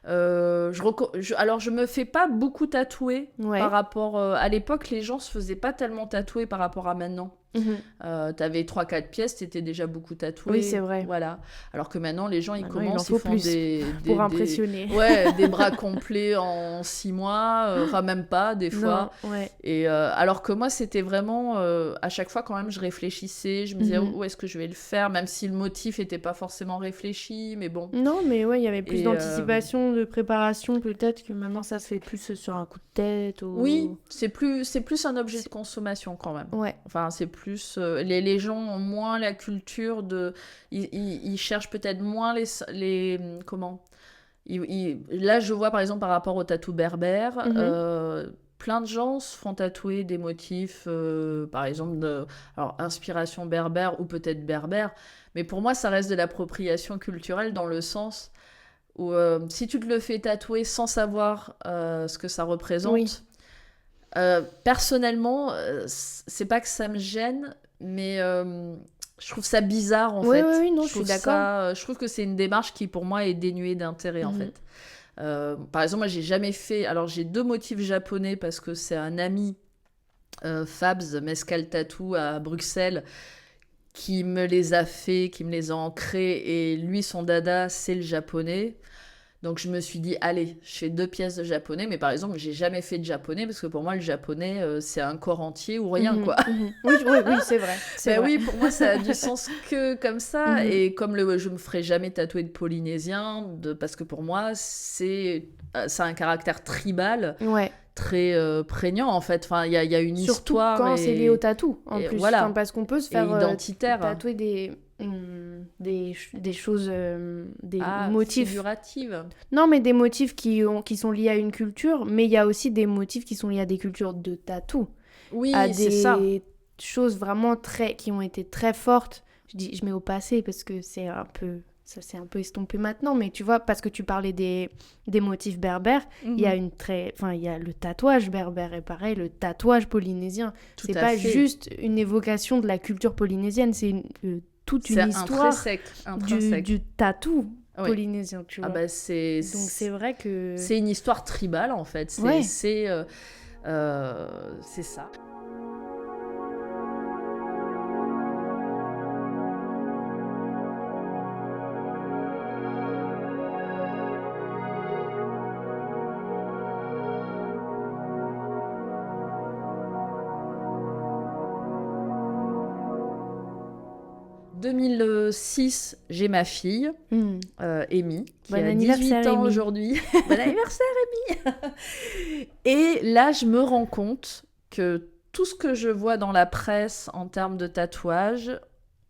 Alors, je me fais pas beaucoup tatouer Ouais. par rapport... à l'époque, les gens se faisaient pas tellement tatouer par rapport à maintenant. Mhm. T'avais 3-4 pièces, t'étais déjà beaucoup tatoué. Oui, c'est vrai. Voilà. Alors que maintenant, les gens, ils Maintenant, il en commencent, faut ils font plus pour des- impressionner. Ouais, des bras complets en 6 mois, enfin même pas, des fois. Non, ouais. Et alors que moi, c'était vraiment, à chaque fois quand même, je réfléchissais, je me disais Mhm. où est-ce que je vais le faire, même si le motif était pas forcément réfléchi, mais bon. Non, mais ouais, il y avait plus Et, d'anticipation, de préparation, peut-être que maintenant ça se fait plus sur un coup de tête. Ou... Oui, c'est plus un objet de consommation quand même. Ouais. Enfin, c'est plus... les gens ont moins la culture de... Ils cherchent peut-être moins les comment là, je vois par exemple par rapport au tatou berbère, plein de gens se font tatouer des motifs, par exemple, alors, inspiration berbère ou peut-être berbère, mais pour moi, ça reste de l'appropriation culturelle dans le sens où si tu te le fais tatouer sans savoir ce que ça représente, Oui. Personnellement, c'est pas que ça me gêne, mais je trouve ça bizarre en Oui, fait. oui, non, je suis trouve d'accord. ça- je trouve que c'est une démarche qui pour moi est dénuée d'intérêt en Mhm. fait. Par exemple, moi j'ai jamais fait. Alors j'ai 2 motifs japonais parce que c'est un ami, Fabs Mescal Tattoo à Bruxelles, qui me les a fait, qui me les a ancrés, et lui son dada c'est le japonais. Donc je me suis dit, allez, je fais 2 pièces de japonais, mais par exemple, j'ai jamais fait de japonais, parce que pour moi, le japonais, c'est un corps entier ou rien, Mhm, quoi. mhm. Oui, c'est vrai. C'est Ben vrai. oui, pour moi, ça a du sens que comme ça, Mhm. et comme je me ferai jamais tatouer de polynésien, parce que pour moi, ça a un caractère tribal, Ouais. très prégnant, en fait. Enfin, il y a une Surtout histoire quand c'est lié au tatou, en et plus. voilà. Enfin, parce qu'on peut se et faire identitaire. tatouer des choses, des motifs. Figuratives. Non, mais des motifs qui sont liés à une culture, mais il y a aussi des motifs qui sont liés à des cultures de tatou. Oui, À c'est ça. des choses vraiment qui ont été très fortes. Je mets au passé parce que ça s'est un peu estompé maintenant, mais tu vois, parce que tu parlais des motifs berbères, il y a il y a le tatouage berbère et pareil, le tatouage polynésien. Tout C'est à pas fait. juste une évocation de la culture polynésienne, c'est toute une C'est histoire intrinsèque. du tatou Oui. polynésien, tu vois. Ah bah c'est Donc c'est vrai que... c'est une histoire tribale en fait. Ouais. C'est ça. En 2006, j'ai ma fille, Amy, qui Bon a anniversaire, 18 ans Amy. aujourd'hui. Bon anniversaire, Amy. Et là, je me rends compte que tout ce que je vois dans la presse en termes de tatouage,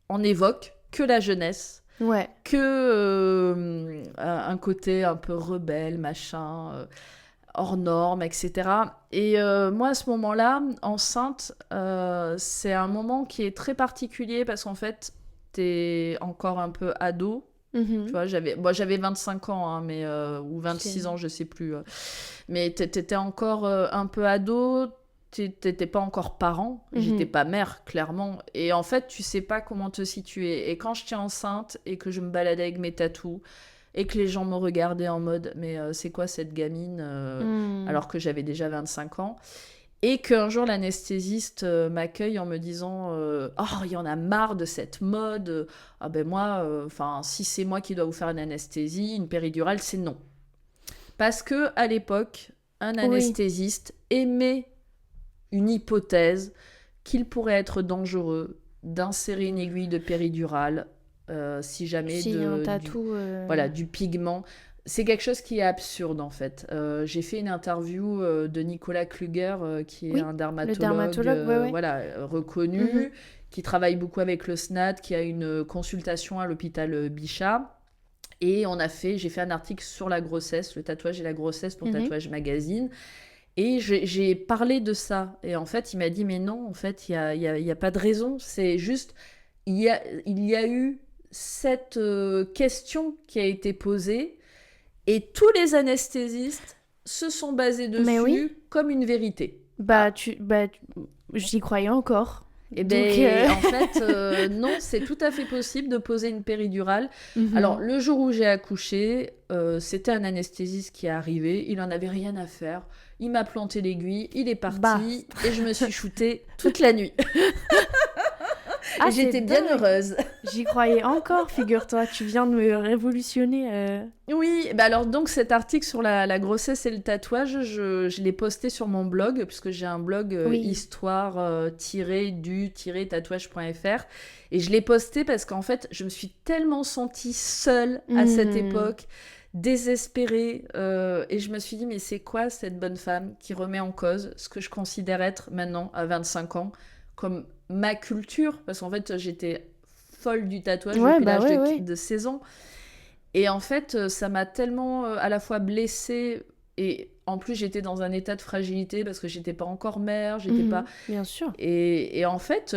on évoque que la jeunesse, Ouais. que un côté un peu rebelle, machin, hors norme, etc. Et moi, à ce moment-là, enceinte, c'est un moment qui est très particulier parce qu'en fait, t'es encore un peu ado. Mhm. Tu vois, j'avais 25 ans, hein, mais, ou 26 ans, je sais plus. Mais t'étais encore un peu ado, t'étais pas encore parent, j'étais pas mère, clairement. Et en fait, tu sais pas comment te situer. Et quand j'étais enceinte et que je me baladais avec mes tatous, et que les gens me regardaient en mode « Mais c'est quoi cette gamine alors que j'avais déjà 25 ans. Et qu'un jour, l'anesthésiste m'accueille en me disant « Oh, il y en a marre de cette mode. Ah ben moi, si c'est moi qui dois vous faire une anesthésie, une péridurale, c'est non. » Parce que à l'époque, un anesthésiste émet une hypothèse qu'il pourrait être dangereux d'insérer une aiguille de péridurale si jamais un tatou... du pigment. C'est quelque chose qui est absurde en fait. J'ai fait une interview de Nicolas Kluger, qui est un dermatologue, reconnu, qui travaille beaucoup avec le SNAD, qui a une consultation à l'hôpital Bichat. Et j'ai fait un article sur la grossesse, le tatouage et la grossesse pour Tatouage Magazine. Et j'ai parlé de ça. Et en fait, il m'a dit, mais non, en fait, il y a pas de raison. C'est juste, il y a eu cette question qui a été posée. Et tous les anesthésistes se sont basés dessus comme une vérité. J'y croyais encore. Et en fait, non, c'est tout à fait possible de poser une péridurale. Alors, le jour où j'ai accouché, c'était un anesthésiste qui est arrivé. Il en avait rien à faire. Il m'a planté l'aiguille, il est parti et je me suis shootée toute la nuit. Et j'étais bien heureuse. J'y croyais encore, figure-toi. Tu viens de me révolutionner. Oui, alors donc cet article sur la grossesse et le tatouage, je l'ai posté sur mon blog, puisque j'ai un blog histoire-du-tatouage.fr. Et je l'ai posté parce qu'en fait, je me suis tellement sentie seule à cette époque, désespérée. Et je me suis dit, mais c'est quoi cette bonne femme qui remet en cause ce que je considère être maintenant, à 25 ans, comme ma culture, parce qu'en fait j'étais folle du tatouage depuis l'âge de 16 ans, et en fait ça m'a tellement à la fois blessée, et en plus j'étais dans un état de fragilité parce que j'étais pas encore mère, j'étais pas... Bien sûr. Et en fait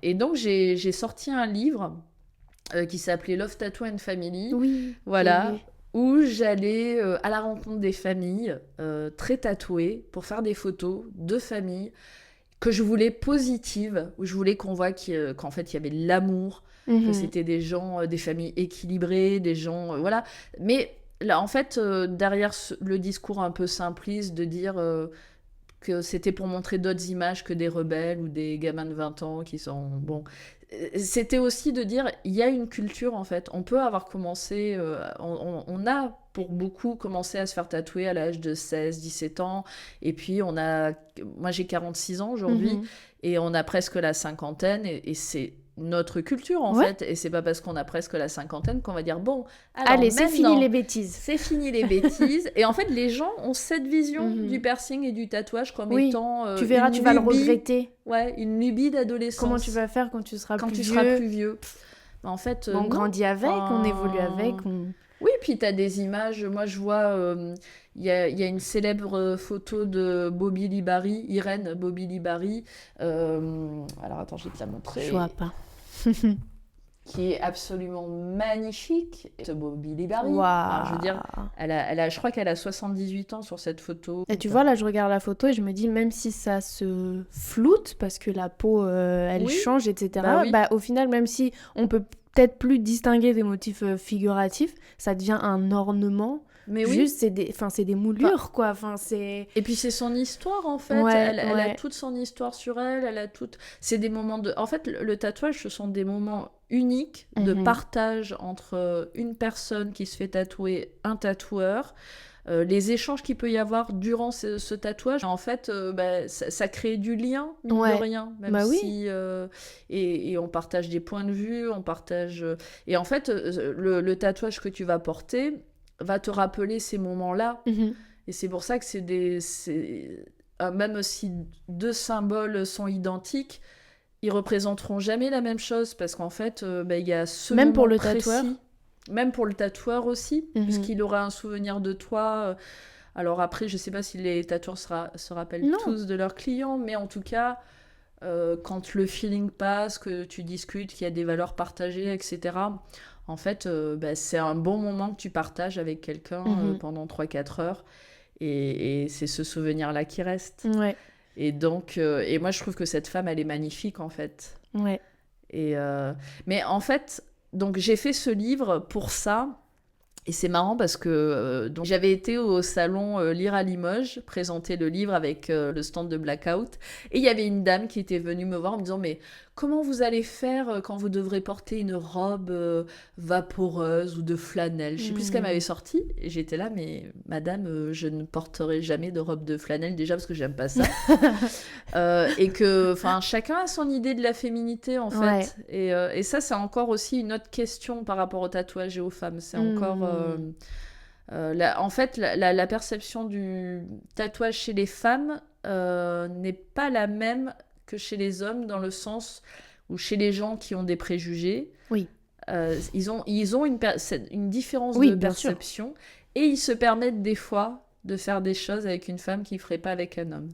et donc j'ai sorti un livre qui s'appelait Love Tattoo and Family, où j'allais à la rencontre des familles très tatouées pour faire des photos de familles que je voulais positives, où je voulais qu'on voit qu'en fait, il y avait de l'amour, que c'était des gens, des familles équilibrées, des gens... voilà. Mais là, en fait, derrière le discours un peu simpliste de dire que c'était pour montrer d'autres images que des rebelles ou des gamins de 20 ans qui sont... Bon, c'était aussi de dire, il y a une culture, en fait. On peut avoir commencé... on a, pour beaucoup, commencé à se faire tatouer à l'âge de 16, 17 ans. Et puis, moi, j'ai 46 ans aujourd'hui. Et on a presque la cinquantaine. Et c'est notre culture, en fait. Et c'est pas parce qu'on a presque la cinquantaine qu'on va dire, bon, alors allez, c'est fini les bêtises. C'est fini les bêtises. Et en fait, les gens ont cette vision du piercing et du tatouage comme étant tu verras, tu vas le regretter. Ouais, une lubie d'adolescence. Comment tu vas faire quand tu seras plus vieux. En fait, On non. grandit avec, on évolue Enfin, avec. Oui, puis tu as des images. Moi, je vois, il y a une célèbre photo de Bobby Libari, Irène Bobby Libari. Alors, attends, je vais te la montrer. Je vois pas. Qui est absolument magnifique. Bobby Libari. Waouh. Alors, je veux dire, je crois qu'elle a 78 ans sur cette photo. Et tu vois, là, je regarde la photo et je me dis, même si ça se floute, parce que la peau, elle Oui. change, etc., Bah oui. au final, même si on peut peut-être plus distinguer des motifs figuratifs, ça devient un ornement. Mais oui. Juste, c'est des moulures, quoi. Enfin, c'est... Et puis c'est son histoire en fait, Ouais, elle a ouais. toute son histoire sur elle, elle a toute... C'est des moments de... En fait, le tatouage, ce sont des moments uniques de Mhm. partage entre une personne qui se fait tatouer, un tatoueur, les échanges qu'il peut y avoir durant ce tatouage. En fait, ça crée du lien, mine Ouais. de rien, même Bah oui. si... et on partage des points de vue, on partage... Et en fait, le tatouage que tu vas porter va te rappeler ces moments-là. Mhm. Et c'est pour ça que même si deux symboles sont identiques, ils représenteront jamais la même chose parce qu'en fait, il y a ce Même pour moment le précis. tatoueur. Même pour le tatoueur aussi, Mhm. puisqu'il aura un souvenir de toi. Alors après, je sais pas si les tatoueurs se rappellent Non. tous de leurs clients, mais en tout cas, quand le feeling passe, que tu discutes, qu'il y a des valeurs partagées, etc., en fait, c'est un bon moment que tu partages avec quelqu'un Mhm. pendant 3-4 heures. Et c'est ce souvenir-là qui reste. Ouais, Et donc, et moi, je trouve que cette femme, elle est magnifique, en fait. ouais. Mais en fait, donc j'ai fait ce livre pour ça. Et c'est marrant parce que donc j'avais été au salon Lire à Limoges, présenter le livre avec le stand de Blackout. Et il y avait une dame qui était venue me voir en me disant « Mais comment vous allez faire quand vous devrez porter une robe vaporeuse ou de flanelle ?» Je sais plus ce qu'elle m'avait sorti. Et j'étais là « Mais madame, je ne porterai jamais de robe de flanelle déjà parce que j'aime pas ça. » Et que chacun a son idée de la féminité en fait. Ouais. Et ça, c'est encore aussi une autre question par rapport au tatouage et aux femmes. C'est encore... en fait, la perception du tatouage chez les femmes n'est pas la même que chez les hommes, dans le sens où chez les gens qui ont des préjugés, Oui. ils ont une différence Oui, de bien sûr. perception et ils se permettent des fois de faire des choses avec une femme qu'ils ne feraient pas avec un homme.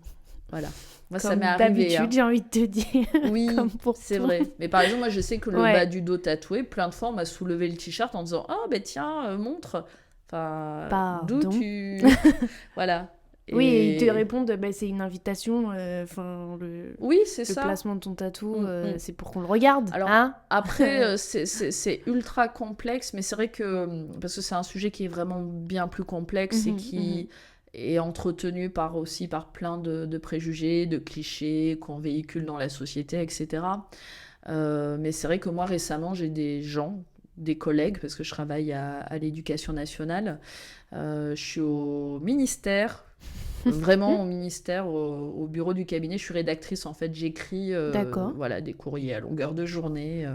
Voilà. Moi, ça Comme m'est arrivé. d'habitude, j'ai envie de te dire. Oui, Comme pour c'est tout. vrai. Mais par exemple, moi, je sais que le Ouais. bas du dos tatoué, plein de fois, on m'a soulevé le t-shirt en disant « Ah, ben tiens, montre !» Enfin, d'où Pardon. tu... Voilà. Oui, et ils te répondent, c'est une invitation, Oui, c'est le ça. placement de ton tatou, Mm. c'est pour qu'on le regarde. Alors, hein après, c'est ultra complexe, mais c'est vrai que... Parce que c'est un sujet qui est vraiment bien plus complexe et Mhm, qui est entretenu aussi par plein de préjugés, de clichés qu'on véhicule dans la société, etc. Mais c'est vrai que moi, récemment, j'ai des collègues, parce que je travaille à l'Éducation nationale. Je suis au ministère, vraiment au ministère, au bureau du cabinet. Je suis rédactrice, en fait. J'écris D'accord. des courriers à longueur de journée.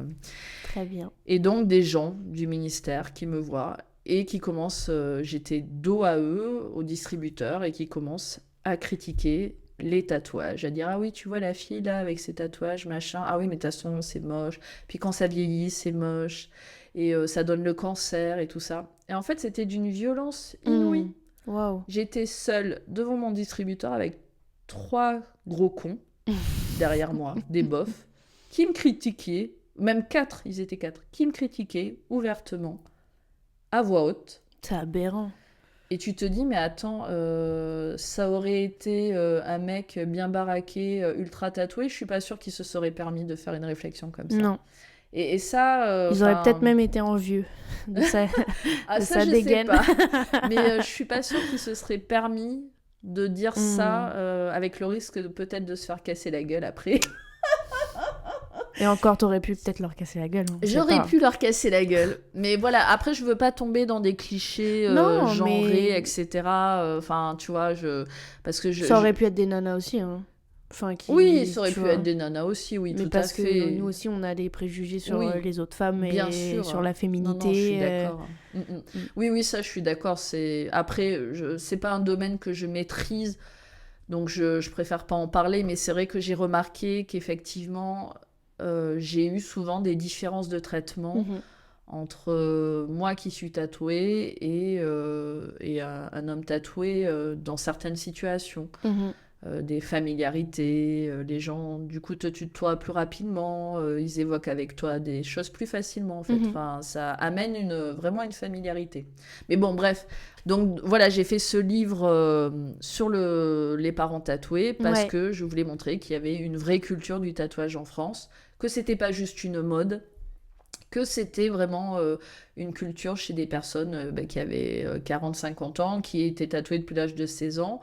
Très bien. Et donc, des gens du ministère qui me voient et qui commencent, j'étais dos à eux, au distributeur, et qui commencent à critiquer les tatouages, à dire « Ah oui, tu vois la fille là avec ses tatouages, machin. Ah oui, mais de toute façon, c'est moche. Puis quand ça vieillit, c'est moche. Et ça donne le cancer et tout ça. » Et en fait, c'était d'une violence inouïe. Waouh. J'étais seule devant mon distributeur avec 3 gros cons derrière moi, des bofs, qui me critiquaient, même 4, ils étaient 4, qui me critiquaient ouvertement, à voix haute. C'est aberrant. Et tu te dis, mais attends, ça aurait été un mec bien baraqué, ultra tatoué, je suis pas sûre qu'il se serait permis de faire une réflexion comme ça. Non. Et ça... Ils auraient peut-être même été envieux de ça. Ah, de ça, sa je dégaine. sais pas. Mais je suis pas sûre qu'il se serait permis de dire ça, avec le risque peut-être de se faire casser la gueule après. Et encore, t'aurais pu peut-être leur casser la gueule. on sait J'aurais pas. pu leur casser la gueule. Mais voilà, après, je veux pas tomber dans des clichés Non, genrés, mais- etc. Enfin, tu vois, parce que Ça aurait pu être des nanas aussi. Hein. Enfin, Oui, ça aurait tu pu vois. être des nanas aussi, oui, Mais tout parce à fait. que nous aussi, on a des préjugés sur Oui. les autres femmes et Bien sûr. sur la Non, féminité. non, je suis d'accord. Mm. Oui, ça, je suis d'accord. Après, c'est pas un domaine que je maîtrise, donc je préfère pas en parler, mais c'est vrai que j'ai remarqué qu'effectivement, j'ai eu souvent des différences de traitement Mhm. entre moi qui suis tatouée et un homme tatoué dans certaines situations. Mhm. Des familiarités, les gens du coup te tutoient plus rapidement, ils évoquent avec toi des choses plus facilement en fait. Mhm. Enfin, ça amène vraiment une familiarité. Mais bon, bref. Donc voilà, j'ai fait ce livre sur les parents tatoués parce Ouais. que je voulais montrer qu'il y avait une vraie culture du tatouage en France, que c'était pas juste une mode, que c'était vraiment une culture chez des personnes qui avaient 40-50 ans, qui étaient tatouées depuis l'âge de 16 ans.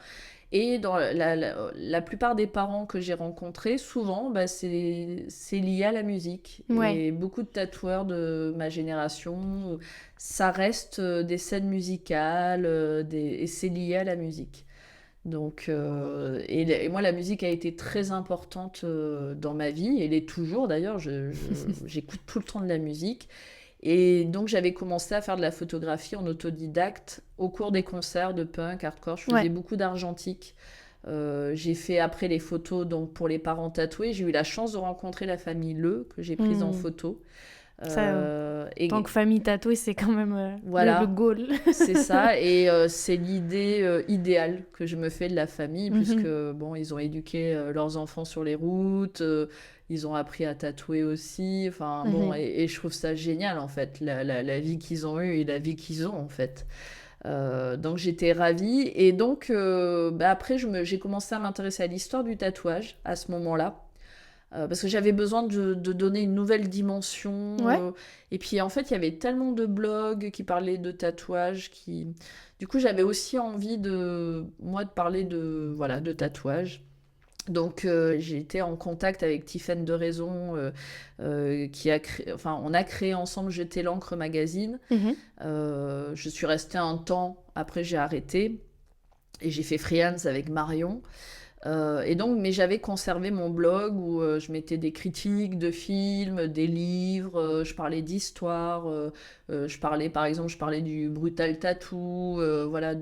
Et dans la plupart des parents que j'ai rencontrés, souvent, c'est lié à la musique. Ouais. Et beaucoup de tatoueurs de ma génération, ça reste des scènes musicales, et c'est lié à la musique. Donc, et moi, la musique a été très importante dans ma vie, et l'est toujours d'ailleurs. J'écoute tout le temps de la musique. Et donc, j'avais commencé à faire de la photographie en autodidacte au cours des concerts de punk, hardcore. Je faisais Ouais. beaucoup d'argentique. J'ai fait après les photos donc, pour les parents tatoués. J'ai eu la chance de rencontrer la famille Le, que j'ai prise en Mhm. photo. Ça, Et tant que famille tatouée, c'est quand même le voilà, goal. c'est ça. Et c'est l'idée idéale que je me fais de la famille, puisque Mhm. bon, ils ont éduqué leurs enfants sur les routes, ils ont appris à tatouer aussi. Enfin bon, Mhm. et je trouve ça génial en fait, la vie qu'ils ont eue et la vie qu'ils ont en fait. Donc j'étais ravie. Et donc après, j'ai commencé à m'intéresser à l'histoire du tatouage à ce moment-là. Parce que j'avais besoin de donner une nouvelle dimension. Ouais. Et puis en fait, il y avait tellement de blogs qui parlaient de tatouage. Du coup, j'avais aussi envie moi, de parler voilà, de tatouage. Donc j'ai été en contact avec Tiffaine de Raison, on a créé ensemble Jeter l'encre magazine. Mhm. Je suis restée un temps, après j'ai arrêté. Et j'ai fait freelance avec Marion. Et donc, mais j'avais conservé mon blog où je mettais des critiques de films, des livres, je parlais d'histoire, par exemple, je parlais du brutal tattoo, voilà.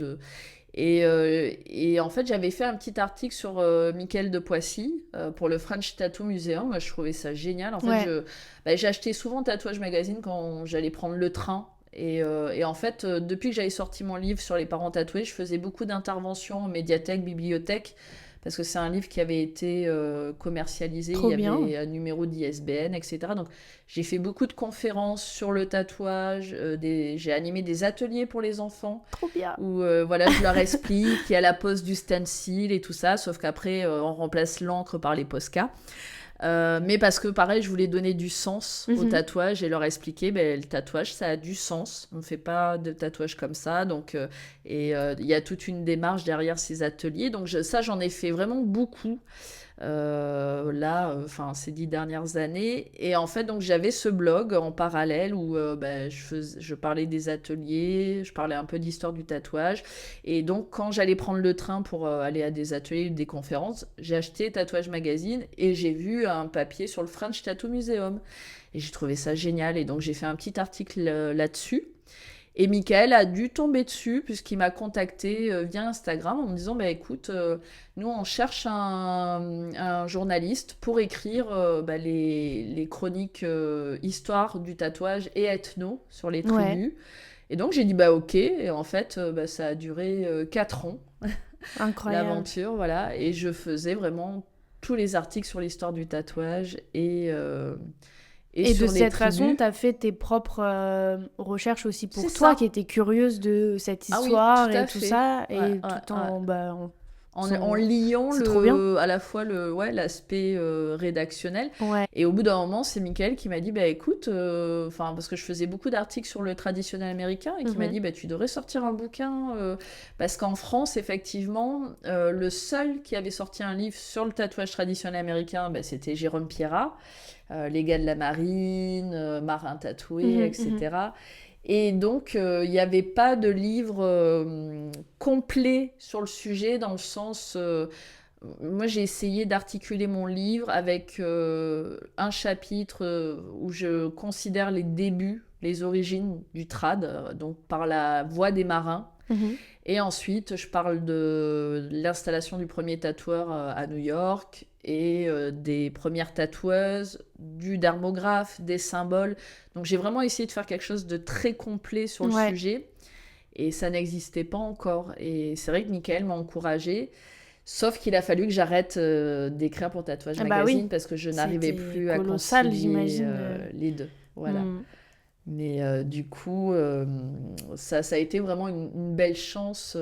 Et en fait, j'avais fait un petit article sur Mickaël de Poissy pour le French Tattoo Museum. Moi, je trouvais ça génial. En fait, Ouais. j'achetais souvent Tatouage Magazine quand j'allais prendre le train. Et en fait, depuis que j'avais sorti mon livre sur les parents tatoués, je faisais beaucoup d'interventions en médiathèque, bibliothèque, parce que c'est un livre qui avait été commercialisé, Trop il y bien. avait un numéro d'ISBN, etc. Donc j'ai fait beaucoup de conférences sur le tatouage, j'ai animé des ateliers pour les enfants, Trop bien. où voilà, je leur explique, il y a la pose du stencil et tout ça, sauf qu'après on remplace l'encre par les Posca. Mais parce que pareil, je voulais donner du sens au Mhm. tatouage et leur expliquer, le tatouage, ça a du sens. On ne fait pas de tatouage comme ça. Donc, il y a toute une démarche derrière ces ateliers. Donc ça, j'en ai fait vraiment beaucoup. Ces 10 dernières années. Et en fait, donc j'avais ce blog en parallèle où je parlais des ateliers, je parlais un peu d'histoire du tatouage. Et donc, quand j'allais prendre le train pour aller à des ateliers ou des conférences, j'ai acheté Tatouage Magazine et j'ai vu un papier sur le French Tattoo Museum. Et j'ai trouvé ça génial. Et donc, j'ai fait un petit article là-dessus. Et Mickaël a dû tomber dessus puisqu'il m'a contacté via Instagram en me disant écoute, nous on cherche un journaliste pour écrire les chroniques histoire du tatouage et ethno sur les tribus. Ouais. Et donc j'ai dit ok. Et en fait ça a duré 4 ans Incroyable. l'aventure, voilà. Et je faisais vraiment tous les articles sur l'histoire du tatouage et Et sur de les cette tribus. façon, tu as fait tes propres recherches aussi pour C'est toi, ça. qui étais curieuse de cette Ah oui, histoire tout à et tout fait. ça, Ouais, et ouais, tout en en liant c'est trop bien. à la fois l'aspect rédactionnel. Ouais. Et au bout d'un moment, c'est Mickaël qui m'a dit écoute, parce que je faisais beaucoup d'articles sur le traditionnel américain, et qui m'a dit tu devrais sortir un bouquin, parce qu'en France, effectivement, le seul qui avait sorti un livre sur le tatouage traditionnel américain, c'était Jérôme Pierrat, Les gars de la marine, Marin tatoué, etc. Et donc, il n'y avait pas de livre complet sur le sujet, dans le sens... moi, j'ai essayé d'articuler mon livre avec un chapitre où je considère les débuts, les origines du trad, donc par la voix des marins. Et ensuite, je parle de l'installation du premier tatoueur à New York et des premières tatoueuses, du dermographe, des symboles. Donc j'ai vraiment essayé de faire quelque chose de très complet sur le Ouais. sujet. Et ça n'existait pas encore. Et c'est vrai que Michael m'a encouragée. Sauf qu'il a fallu que j'arrête d'écrire pour Tatouage Ah bah Magazine oui, parce que je n'arrivais c'était plus à colossal, concilier j'imagine. les deux. Voilà. Mm. Mais du coup, ça a été vraiment une belle chance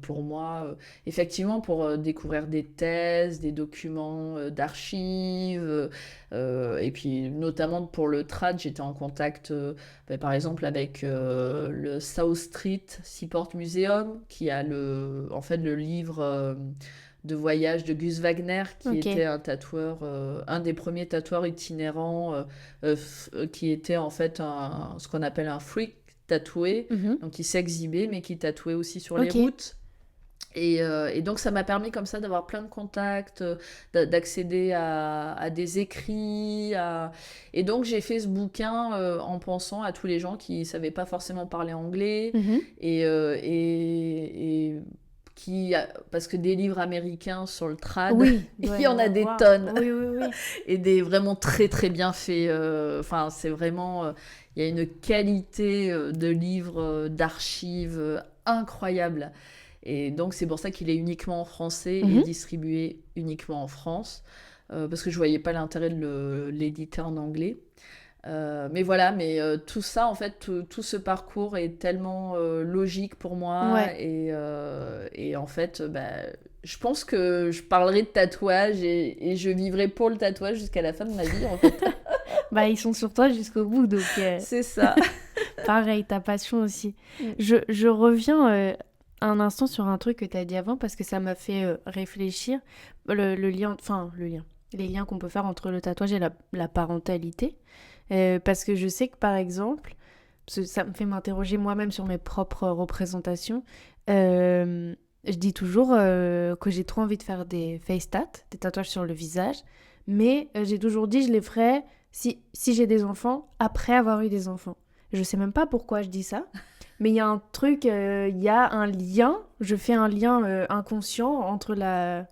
pour moi, effectivement, pour découvrir des thèses, des documents d'archives, et puis notamment pour le trad, j'étais en contact, par exemple, avec le South Street Seaport Museum, qui a en fait, le livre de voyage de Gus Wagner, qui Ok. était un tatoueur, un des premiers tatoueurs itinérants, qui était en fait ce qu'on appelle un freak tatoué, Mhm. donc qui s'exhibait, mais qui tatouait aussi sur les Ok. routes. Et donc ça m'a permis comme ça d'avoir plein de contacts, d'accéder à des écrits. Et donc j'ai fait ce bouquin en pensant à tous les gens qui ne savaient pas forcément parler anglais Mhm. et parce que des livres américains sur le trad, Oui, il y en a des avoir. tonnes Oui, oui, oui. et des vraiment très très bien faits. Enfin, c'est vraiment, il y a une qualité de livres, d'archives incroyable. Et donc c'est pour ça qu'il est uniquement en français et Mhm. distribué uniquement en France, parce que je voyais pas l'intérêt de l'éditer en anglais. Mais voilà, tout ça, en fait, tout ce parcours est tellement logique pour moi. Ouais. Et en fait, je pense que je parlerai de tatouage et je vivrai pour le tatouage jusqu'à la fin de ma vie, en fait. Bah, ils sont sur toi jusqu'au bout, donc C'est ça. pareil, ta passion aussi. Mm. Je reviens un instant sur un truc que tu as dit avant parce que ça m'a fait réfléchir. Le lien, enfin, le lien. Les liens qu'on peut faire entre le tatouage et la parentalité. Parce que je sais que, par exemple, parce que ça me fait m'interroger moi-même sur mes propres représentations, je dis toujours que j'ai trop envie de faire des face tats, des tatouages sur le visage, mais j'ai toujours dit je les ferai si j'ai des enfants, après avoir eu des enfants. Je sais même pas pourquoi je dis ça, mais il y a un truc, il y a un lien, je fais un lien inconscient entre la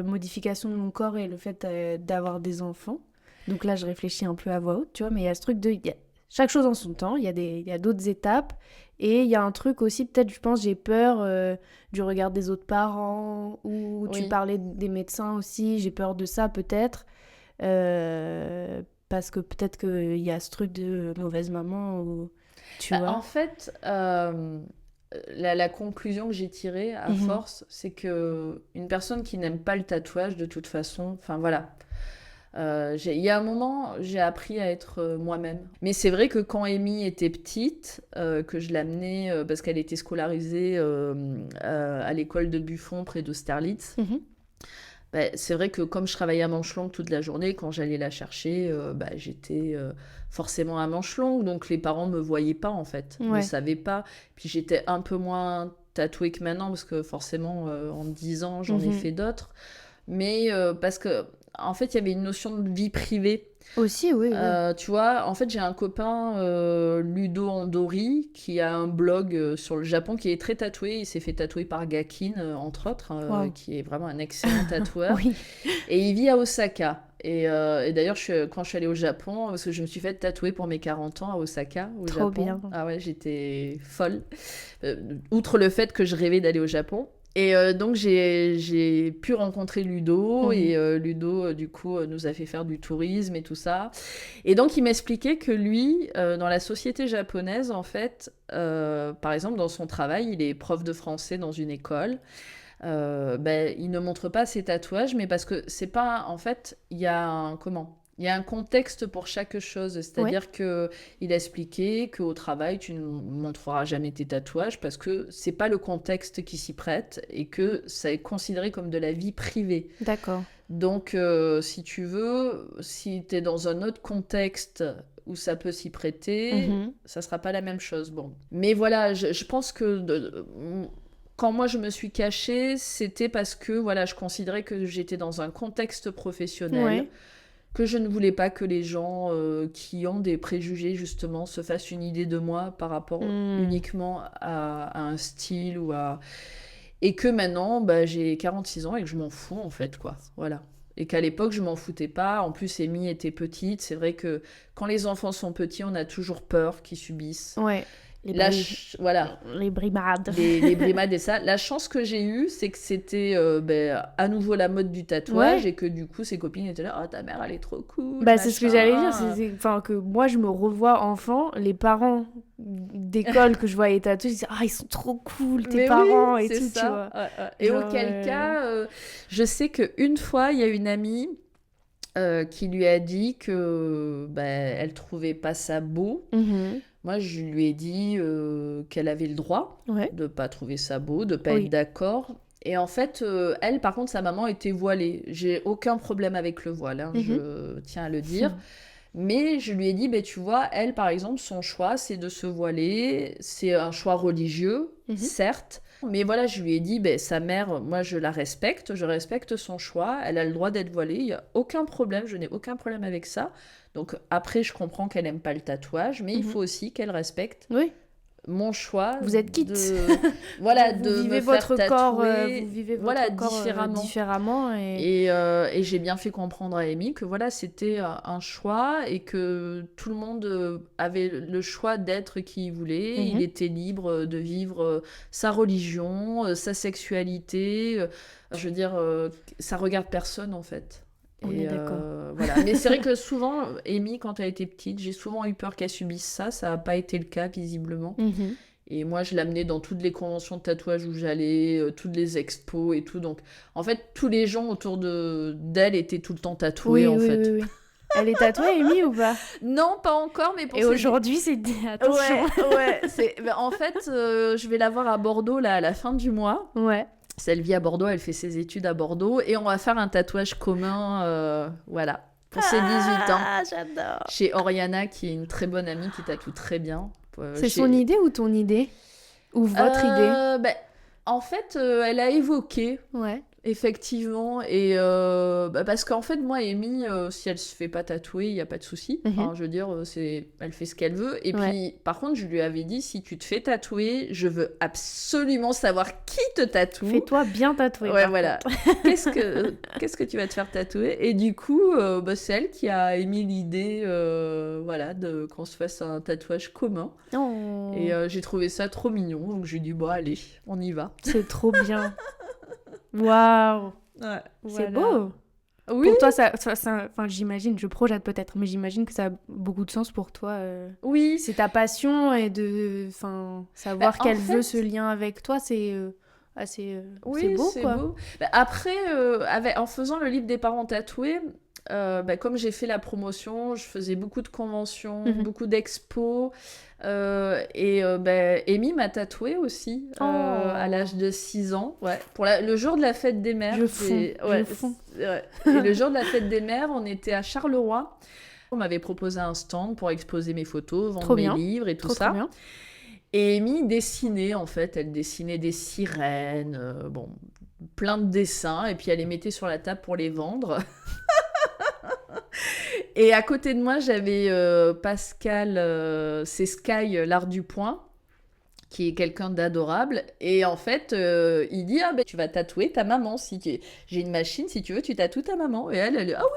modification de mon corps et le fait d'avoir des enfants. Donc là, je réfléchis un peu à voix haute, tu vois, mais il y a ce truc il y a chaque chose en son temps, il y a d'autres étapes, et il y a un truc aussi, peut-être, je pense, j'ai peur du regard des autres parents, ou tu Oui. parlais des médecins aussi, j'ai peur de ça, peut-être, parce que peut-être qu'il y a ce truc de mauvaise maman, ou tu vois. En fait, la conclusion que j'ai tirée à Mhm. force, c'est que une personne qui n'aime pas le tatouage, de toute façon, enfin voilà. Il y a un moment, j'ai appris à être moi-même. Mais c'est vrai que quand Amy était petite, que je l'amenais, parce qu'elle était scolarisée à l'école de Buffon près d'Austerlitz, Mhm. c'est vrai que comme je travaillais à manche longue toute la journée, quand j'allais la chercher, j'étais forcément à manche longue, donc les parents me voyaient pas en fait, ne Ouais. savaient pas. Puis j'étais un peu moins tatouée que maintenant, parce que forcément en 10 ans j'en ai Mhm. fait d'autres. Mais parce que en fait il y avait une notion de vie privée. Aussi, oui, oui. Tu vois, en fait, j'ai un copain, Ludo Andori, qui a un blog sur le Japon, qui est très tatoué. Il s'est fait tatouer par Gakin, entre autres, Wow. qui est vraiment un excellent tatoueur. Oui. Et il vit à Osaka. Et d'ailleurs, quand je suis allée au Japon, parce que je me suis fait tatouer pour mes 40 ans à Osaka, au Trop Japon. bien. Ah ouais, j'étais folle. Outre le fait que je rêvais d'aller au Japon. Et donc j'ai pu rencontrer Ludo, Mhm. et Ludo du coup nous a fait faire du tourisme et tout ça. Et donc il m'expliquait que lui, dans la société japonaise en fait, par exemple dans son travail, il est prof de français dans une école. Il ne montre pas ses tatouages, mais parce que c'est pas, en fait, il y a un contexte pour chaque chose. C'est-à-dire que il a expliqué qu'au travail, tu ne montreras jamais tes tatouages parce que c'est pas le contexte qui s'y prête et que ça est considéré comme de la vie privée. D'accord. Donc, si tu veux, si tu es dans un autre contexte où ça peut s'y prêter, Mhm. ça sera pas la même chose. Bon. Mais voilà, je pense que quand moi je me suis cachée, c'était parce que voilà, je considérais que j'étais dans un contexte professionnel, Ouais. que je ne voulais pas que les gens qui ont des préjugés justement se fassent une idée de moi par rapport uniquement à un style ou à... Et que maintenant, j'ai 46 ans et que je m'en fous en fait, quoi. Voilà. Et qu'à l'époque, je m'en foutais pas. En plus, Amy était petite. C'est vrai que quand les enfants sont petits, on a toujours peur qu'ils subissent. Ouais. Voilà. Les brimades. Les brimades et ça. La chance que j'ai eue, c'est que c'était à nouveau la mode du tatouage et que du coup, ses copines étaient là, oh, ta mère, elle est trop cool. C'est ce que j'allais dire. Enfin, que moi, je me revois enfant, les parents d'école que je voyais tatouer, je disais, ils sont trop cool, tes parents et tout, ça. tu vois. Et auquel cas, je sais qu'une fois, il y a une amie qui lui a dit que elle trouvait pas ça beau. Moi, je lui ai dit qu'elle avait le droit de pas trouver ça beau, de pas être d'accord. Et en fait, elle, par contre, sa maman était voilée. J'ai aucun problème avec le voile, je tiens à le dire. Mais je lui ai dit, tu vois, elle, par exemple, son choix, c'est de se voiler. C'est un choix religieux, certes. Mais voilà, je lui ai dit, sa mère, moi, je la respecte. Je respecte son choix. Elle a le droit d'être voilée. Il n'y a aucun problème. Je n'ai aucun problème avec ça. Donc après, je comprends qu'elle n'aime pas le tatouage, mais il faut aussi qu'elle respecte mon choix. Vous êtes quitte. Voilà, vous de vivez me faire votre tatouer, corps, vous vivez votre corps différemment. Et j'ai bien fait comprendre à Amy que voilà, c'était un choix et que tout le monde avait le choix d'être qui il voulait. Il était libre de vivre sa religion, sa sexualité. Je veux dire, ça regarde personne en fait. On est d'accord. Voilà. Mais c'est vrai que souvent, Amy, quand elle était petite, j'ai souvent eu peur qu'elle subisse ça. Ça n'a pas été le cas, visiblement. Et moi, je l'amenais dans toutes les conventions de tatouage où j'allais, toutes les expos et tout. Donc, en fait, tous les gens autour d'elle étaient tout le temps tatoués, en fait. Oui. Elle est tatouée, Amy, ou pas? Non, pas encore, mais pour aujourd'hui, c'est... Attention. Ouais. En fait, je vais la voir à Bordeaux, là, à la fin du mois. Ouais. Elle vit à Bordeaux, elle fait ses études à Bordeaux. Et on va faire un tatouage commun, voilà, pour ses 18 ans. Ah, j'adore. Chez Oriana, qui est une très bonne amie, qui tatoue très bien. C'est son idée ou ton idée? Ou votre idée? En fait, elle a évoqué, effectivement. Et parce qu'en fait, moi, Amy, si elle se fait pas tatouer, il n'y a pas de souci. Enfin, je veux dire, elle fait ce qu'elle veut. Et puis, par contre, je lui avais dit, si tu te fais tatouer, je veux absolument savoir qui te tatoue. Fais-toi bien tatouer. Ouais, voilà. Qu'est-ce que tu vas te faire tatouer? Et du coup, c'est elle qui a émis l'idée qu'on se fasse un tatouage commun. Oh. Et j'ai trouvé ça trop mignon. Donc, j'ai dit, bon, allez, on y va. C'est trop bien. Waouh. Ouais, c'est beau. Oui. Pour toi, ça, j'imagine, je projette peut-être, mais j'imagine que ça a beaucoup de sens pour toi. Oui. C'est ta passion et de savoir qu'elle veut ce lien avec toi, c'est assez c'est beau, c'est quoi. Beau. Après, en faisant le livre des parents tatoués, comme j'ai fait la promotion, je faisais beaucoup de conventions, beaucoup d'expos. Amy m'a tatouée aussi à l'âge de 6 ans. Ouais. Pour le jour de la fête des mères. Je fonds. Et le jour de la fête des mères, on était à Charleroi. On m'avait proposé un stand pour exposer mes photos, vendre mes livres et tout ça. Trop bien. Et Amy dessinait, en fait. Elle dessinait des sirènes, plein de dessins. Et puis elle les mettait sur la table pour les vendre. Et à côté de moi, j'avais Pascal, c'est Sky, l'art du point, qui est quelqu'un d'adorable. Et en fait, il dit, tu vas tatouer ta maman. J'ai une machine, si tu veux, tu tatoues ta maman. Et elle dit, ah oui.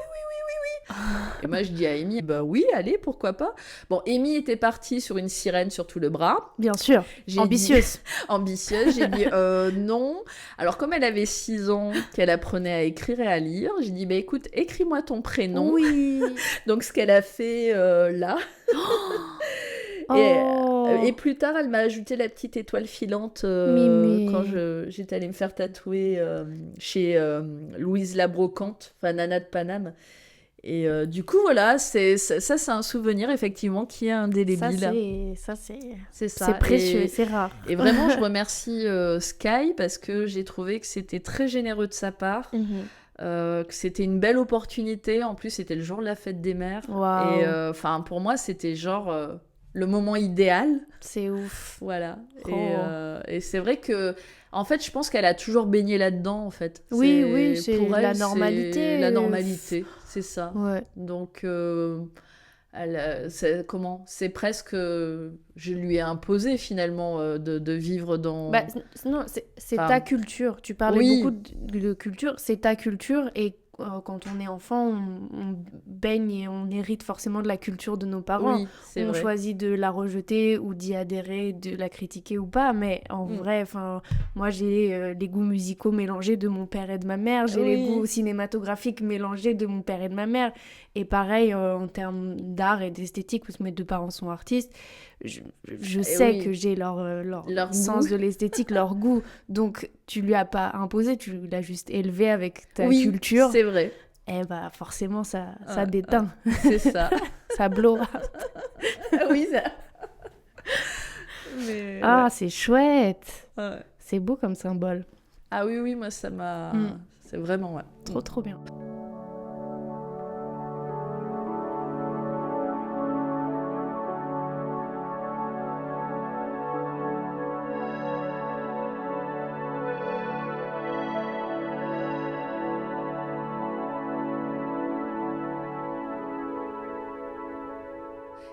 Et moi, je dis à Amy, oui, allez, pourquoi pas. Bon, Amy était partie sur une sirène sur tout le bras. Bien sûr, ambitieuse. Ambitieuse, j'ai dit non. Alors, comme elle avait 6 ans, qu'elle apprenait à écrire et à lire, j'ai dit, écoute, écris-moi ton prénom. Oui. Donc, ce qu'elle a fait là. Et plus tard, elle m'a ajouté la petite étoile filante quand j'étais allée me faire tatouer chez Louise Labrocante, enfin Nana de Paname. Et du coup, voilà, ça c'est un souvenir, effectivement, qui est indélébile. C'est précieux, c'est rare. Et vraiment, je remercie Sky parce que j'ai trouvé que c'était très généreux de sa part, que c'était une belle opportunité. En plus, c'était le jour de la fête des mères. Wow. Et pour moi, c'était genre le moment idéal. C'est ouf. Voilà. Et c'est vrai que... En fait, je pense qu'elle a toujours baigné là-dedans, en fait. Oui, c'est pour elle, la normalité. La normalité, c'est ça. Ouais. Donc, c'est presque... Je lui ai imposé, finalement, de vivre dans... Non, c'est ta culture. Tu parlais beaucoup de culture. C'est ta culture et quand on est enfant, on baigne et on hérite forcément de la culture de nos parents. Oui, c'est On vrai. choisit de la rejeter ou d'y adhérer, de la critiquer ou pas, mais en vrai, moi j'ai les goûts musicaux mélangés de mon père et de ma mère, j'ai les Oui. goûts cinématographiques mélangés de mon père et de ma mère, et pareil en termes d'art et d'esthétique, parce que mes deux parents sont artistes, je sais oui. que j'ai leur Leur sens goût. de l'esthétique, leur goût, donc tu lui as pas imposé, tu l'as juste élevé avec ta Oui, culture, c'est vrai. et bah forcément ça Ah, déteint, C'est ça. ça blow. Oui, ça. Mais, Ah, ouais. c'est chouette. Ouais. C'est beau comme symbole. Ah oui, moi, ça m'a... Mm. C'est vraiment, ouais. Trop, trop bien.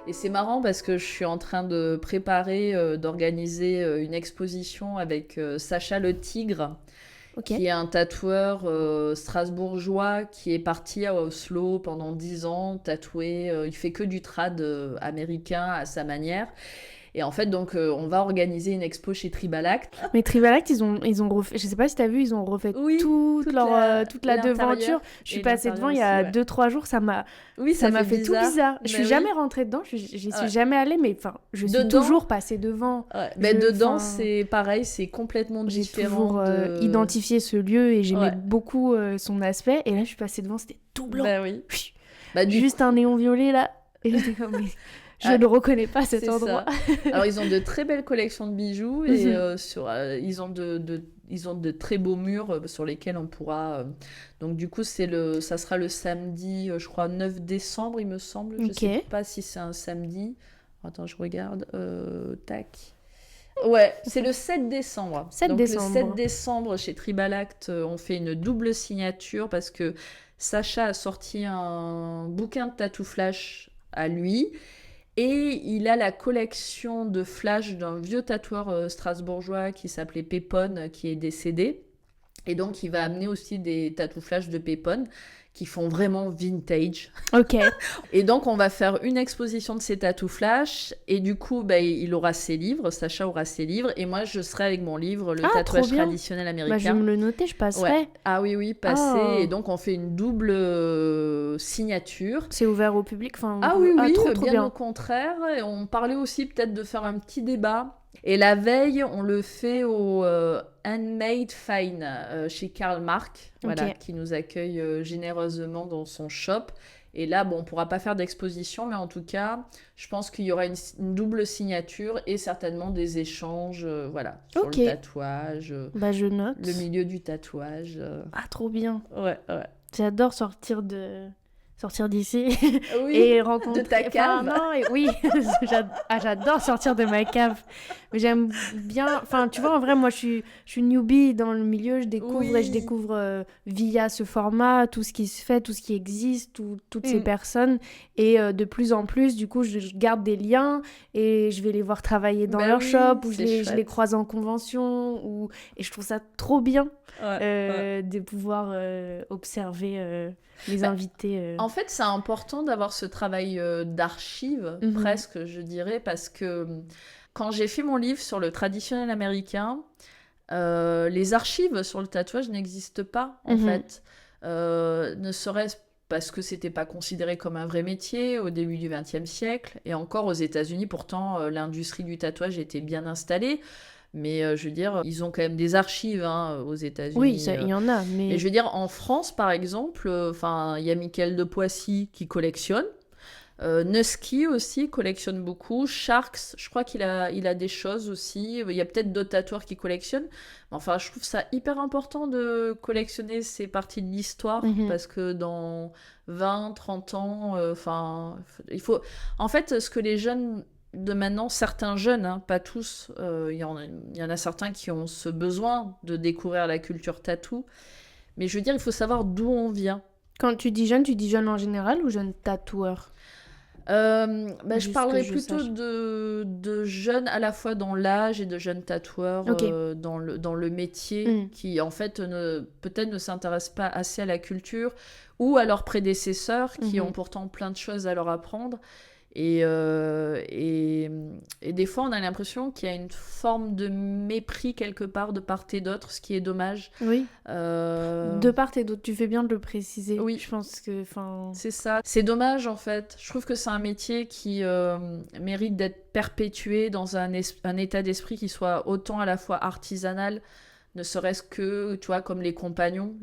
Et c'est marrant parce que je suis en train de préparer, d'organiser une exposition avec Sacha le Tigre, Ok. qui est un tatoueur strasbourgeois qui est parti à Oslo pendant 10 ans, tatouer. Il fait que du trad américain à sa manière. Et en fait, donc, on va organiser une expo chez Tribalact. Mais Tribalact, ils ont refait, je sais pas si t'as vu, ils ont refait Oui, toute la l'intérieur devanture. Je suis et passée devant il y l'intérieur a aussi, ouais. 2-3 jours, ça m'a Oui, fait tout bizarre. Je Mais suis oui. jamais rentrée dedans, j'y suis Ouais. jamais allée, mais enfin, je suis Dedans- toujours passée devant. Ouais. Ben, Je- dedans, enfin, c'est pareil, c'est complètement J'ai différent. toujours de... identifié ce lieu et j'aimais Ouais. beaucoup son aspect. Et là, je suis passée devant, c'était tout blanc. Ben oui. Chut. Bah, du Juste un néon violet là. Et j'étais comme, mais je Ah, ne reconnais pas cet c'est endroit. ça. Alors, ils ont de très belles collections de bijoux et ils ont de très beaux murs sur lesquels on pourra. Donc, du coup, ça sera le samedi, je crois, 9 décembre, il me semble. Je Ok. sais pas si c'est un samedi. Attends, je regarde. Tac. Ouais, c'est le 7 décembre. 7 Donc, décembre. le 7 décembre, chez Tribalact, on fait une double signature parce que Sacha a sorti un bouquin de tatou flash à lui. Et il a la collection de flash d'un vieux tatoueur strasbourgeois qui s'appelait Pépone, qui est décédé. Et donc, il va amener aussi des tatou flash de Pépone qui font vraiment vintage. Ok. Et donc, on va faire une exposition de ces tatou flash. Et du coup, bah, il aura ses livres, Sacha aura ses livres. Et moi, je serai avec mon livre, Le Ah, tatouage trop bien. traditionnel américain. Bah, je vais me le noter, je passerai. Ouais. Ah oui, passé. Oh. Et donc, on fait une double signature. C'est ouvert au public. Enfin, Ah oui, trop bien bien. au contraire. Et on parlait aussi peut-être de faire un petit débat. Et la veille, on le fait au Handmade Fine chez Karl Marx, voilà, Ok. qui nous accueille généreusement dans son shop. Et là, bon, on ne pourra pas faire d'exposition, mais en tout cas, je pense qu'il y aura une double signature et certainement des échanges, voilà, sur Ok. le tatouage, Bah, je note. le milieu du tatouage. Ah, trop bien. Ouais. J'adore sortir d'ici Oui, et rencontrer... de ta cave. non, oui, j'adore sortir de ma cave. Mais j'aime bien... Enfin, tu vois, en vrai, moi, je suis newbie dans le milieu. Je découvre Oui. et je découvre via ce format tout ce qui se fait, tout ce qui existe, toutes ces personnes. Et de plus en plus, du coup, je garde des liens et je vais les voir travailler dans Bah leur oui, shop ou je c'est les chouette. croise en convention. Et je trouve ça trop bien Ouais. de pouvoir observer les Bah, invités. En fait, c'est important d'avoir ce travail d'archive, Mhm. presque, je dirais, parce que quand j'ai fait mon livre sur le traditionnel américain, les archives sur le tatouage n'existent pas, en Mhm. fait. Ne serait-ce parce que c'était pas considéré comme un vrai métier au début du XXe siècle. Et encore aux États-Unis, pourtant, l'industrie du tatouage était bien installée. Mais je veux dire, ils ont quand même des archives aux États-Unis. Oui, il y en a, mais... Et je veux dire, en France, par exemple, il y a Mickaël de Poissy qui collectionne. Nusky aussi collectionne beaucoup. Sharks, je crois qu'il a des choses aussi. Il y a peut-être d'autres tatoueurs qui collectionnent. Enfin, je trouve ça hyper important de collectionner ces parties de l'histoire Mhm. parce que dans 20, 30 ans, il faut... En fait, ce que les jeunes de maintenant, certains jeunes, pas tous, il y en a certains qui ont ce besoin de découvrir la culture tatou. Mais je veux dire, il faut savoir d'où on vient. Quand tu dis jeune en général ou jeune tatoueur? Je Juste parlerais que je plutôt sache. de jeunes à la fois dans l'âge et de jeunes tatoueurs Ok. dans le métier Mm. qui en fait peut-être ne s'intéressent pas assez à la culture ou à leurs prédécesseurs qui Mhm. ont pourtant plein de choses à leur apprendre. Et des fois, on a l'impression qu'il y a une forme de mépris quelque part de part et d'autre, ce qui est dommage. Oui. Euh, De part et d'autre, tu fais bien de le préciser. Oui. Je pense que, enfin, C'est ça. C'est dommage en fait. Je trouve que c'est un métier qui mérite d'être perpétué dans un état d'esprit qui soit autant à la fois artisanal, ne serait-ce que, tu vois, comme les compagnons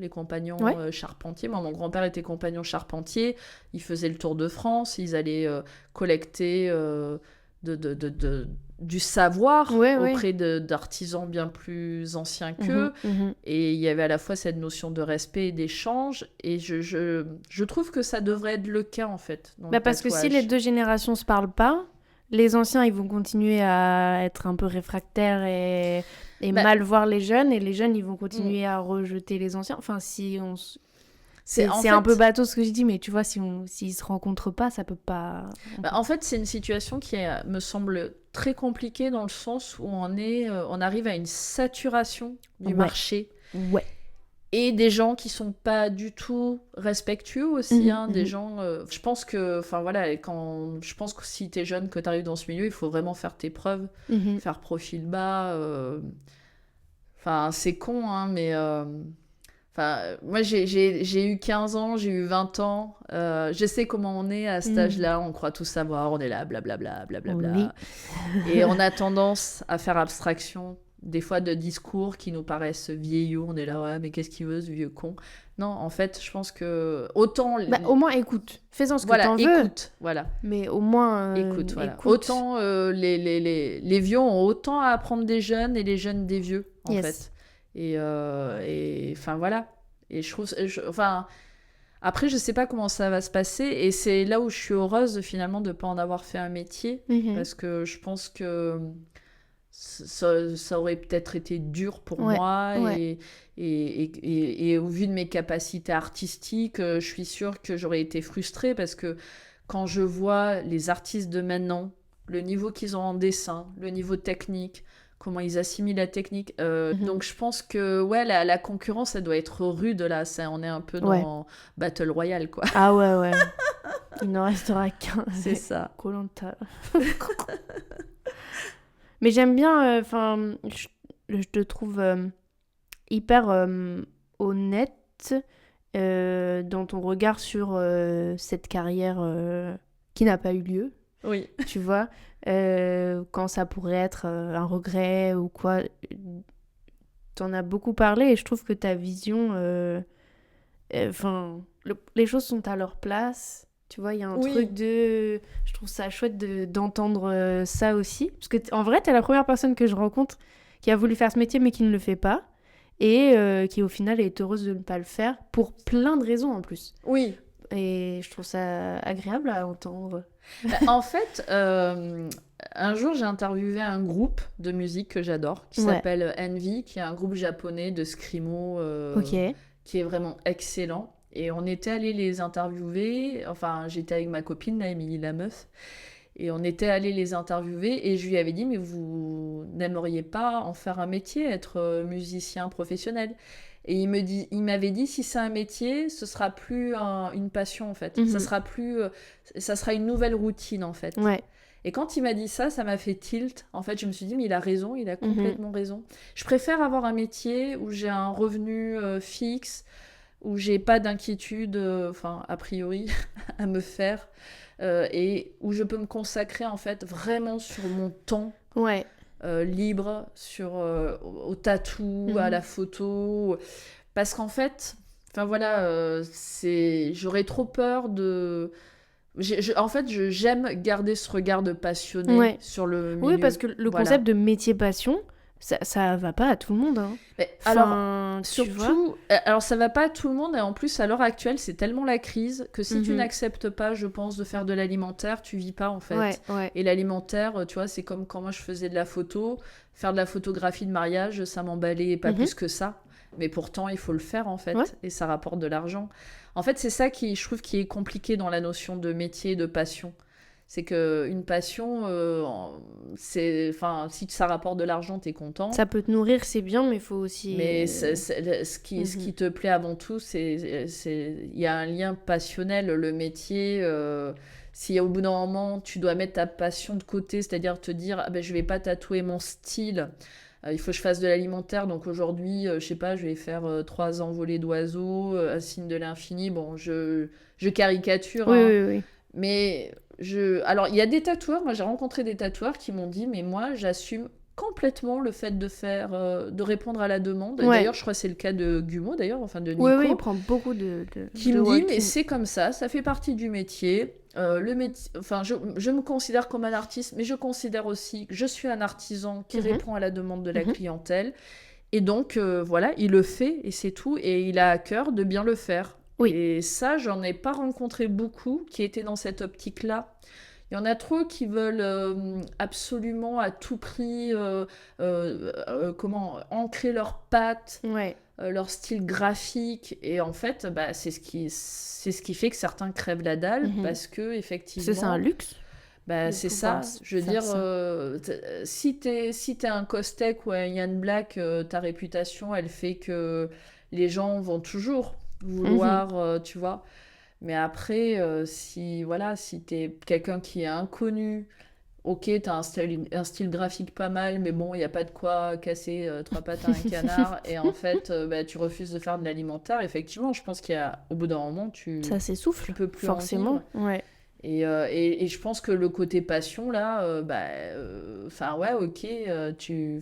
Ouais. charpentiers. Moi, mon grand-père était compagnon charpentier. Ils faisaient le tour de France. Ils allaient collecter du savoir Ouais, ouais. auprès d'artisans bien plus anciens qu'eux. Mhm, mhm. Et il y avait à la fois cette notion de respect et d'échange. Et je trouve que ça devrait être le cas, en fait, dans le Parce que si tatouage. les deux générations se parlent pas, les anciens, ils vont continuer à être un peu réfractaires et Bah, mal voir les jeunes, et les jeunes, ils vont continuer à rejeter les anciens. Enfin, si on... C'est en un fait- peu bateau ce que je dis, mais tu vois, s'ils se rencontrent pas, ça peut pas... En fait, c'est une situation qui me semble très compliquée dans le sens où on arrive à une saturation du Ouais. marché Ouais. et des gens qui sont pas du tout respectueux aussi, Mhm, des mhm. gens. Je pense que, enfin voilà, je pense que si t'es jeune, que t'arrives dans ce milieu, il faut vraiment faire tes preuves, Mhm. faire profil bas. Enfin, c'est con, hein, mais. Moi, j'ai eu 15 ans, j'ai eu 20 ans. Je sais comment on est à cet âge-là. On croit tout savoir, on est là, blablabla, blablabla. Oui. Et on a tendance à faire abstraction, des fois, de discours qui nous paraissent vieillots. On est là, ouais, mais qu'est-ce qu'il veut, ce vieux con? Non, en fait, je pense que autant... Au moins, écoute. Fais-en ce que voilà, t'en veux. écoute, voilà. Mais au moins, Écoute, voilà. écoute. Autant les vieux ont autant à apprendre des jeunes et les jeunes des vieux, en Yes. fait. Et enfin, voilà. Et je trouve... Enfin, après, je sais pas comment ça va se passer. Et c'est là où je suis heureuse, finalement, de pas en avoir fait un métier. Mhm. Parce que je pense que ça aurait peut-être été dur pour Ouais, moi. ouais. Et au vu de mes capacités artistiques, je suis sûre que j'aurais été frustrée parce que quand je vois les artistes de maintenant, le niveau qu'ils ont en dessin, le niveau technique, comment ils assimilent la technique. Donc je pense que ouais, la concurrence, elle doit être rude là. On est un peu dans Battle Royale, quoi. Ah ouais, ouais. Il n'en restera qu'un. C'est ça. Koh-Lanta. Mais j'aime bien, enfin, je te trouve hyper honnête dans ton regard sur cette carrière qui n'a pas eu lieu, Oui. tu vois. Quand ça pourrait être un regret ou quoi. T'en as beaucoup parlé et je trouve que ta vision, les choses sont à leur place. Tu vois, il y a un Oui. truc de... Je trouve ça chouette d'entendre ça aussi. Parce que en vrai, t'es la première personne que je rencontre qui a voulu faire ce métier mais qui ne le fait pas. Et qui au final est heureuse de ne pas le faire pour plein de raisons en plus. Oui. Et je trouve ça agréable à entendre. En fait, un jour, j'ai interviewé un groupe de musique que j'adore, qui Ouais. s'appelle Envy, qui est un groupe japonais de screamo Ok. qui est vraiment excellent. Et on était allés les interviewer, enfin, j'étais avec ma copine, là, Émilie la meuf, et on était allés les interviewer, et je lui avais dit, mais vous n'aimeriez pas en faire un métier, être musicien professionnel? Et il m'avait dit, si c'est un métier, ce sera plus une passion, en fait. Mhm. Ça sera une nouvelle routine, en fait. Ouais. Et quand il m'a dit ça, ça m'a fait tilt. En fait, je me suis dit, mais il a raison, il a complètement raison. Je préfère avoir un métier où j'ai un revenu fixe, où j'ai pas d'inquiétude, enfin, a priori, à me faire, et où je peux me consacrer, en fait, vraiment sur mon temps Ouais. libre, au tatou, à la photo. Parce qu'en fait, enfin voilà, j'aurais trop peur de... En fait, j'aime garder ce regard de passionné Ouais. sur le milieu. Oui, parce que le Voilà. concept de métier-passion, ça va pas à tout le monde. Hein. Mais Enfin, tu vois. surtout, alors ça va pas à tout le monde, et en plus, à l'heure actuelle, c'est tellement la crise que si tu n'acceptes pas, je pense, de faire de l'alimentaire, tu vis pas, en fait. Ouais, ouais. Et l'alimentaire, tu vois, c'est comme quand moi je faisais de la photo. Faire de la photographie de mariage, ça m'emballait pas plus que ça. Mais pourtant, il faut le faire, en fait. Ouais. Et ça rapporte de l'argent. En fait, c'est ça je trouve, qui est compliqué dans la notion de métier et de passion. C'est qu'une passion, si ça rapporte de l'argent, t'es content. Ça peut te nourrir, c'est bien, mais il faut aussi... Mais ce qui te plaît avant tout, il y a un lien passionnel. Le métier, si au bout d'un moment, tu dois mettre ta passion de côté, c'est-à-dire te dire, je vais pas tatouer mon style, il faut que je fasse de l'alimentaire, donc aujourd'hui, je sais pas, je vais faire 3 envolées d'oiseaux, un signe de l'infini. Bon, je caricature, Oui, hein. oui, oui. Mais alors, il y a des tatoueurs, moi j'ai rencontré des tatoueurs qui m'ont dit, mais moi j'assume complètement le fait de répondre à la demande. Et Ouais. d'ailleurs, je crois que c'est le cas de Gumeau, d'ailleurs, enfin de Nico, Oui, oui, il prend beaucoup de qui de me dit, walking. mais c'est comme ça fait partie du métier. Enfin, je me considère comme un artiste, mais je considère aussi que je suis un artisan qui répond à la demande de la clientèle. Et donc, voilà, il le fait et c'est tout. Et il a à cœur de bien le faire. Oui. Et ça, j'en ai pas rencontré beaucoup qui étaient dans cette optique-là. Il y en a trop qui veulent absolument à tout prix ancrer leurs pattes, Ouais. leur style graphique. Et en fait, c'est ce qui fait que certains crèvent la dalle parce que effectivement, C'est un luxe. c'est pouvoir ça. Je veux faire dire, si t'es un Kostek ou un Yann Black, ta réputation, elle fait que les gens vont toujours vouloir, tu vois. Mais après, si t'es quelqu'un qui est inconnu, ok, t'as un style graphique pas mal, mais bon, il n'y a pas de quoi casser 3 pattes à un canard. Et en fait, tu refuses de faire de l'alimentaire. Effectivement, je pense au bout d'un moment, Ça s'essouffle, tu peux plus en forcément. vivre. Ouais. Et je pense que le côté passion, là, ouais, ok, je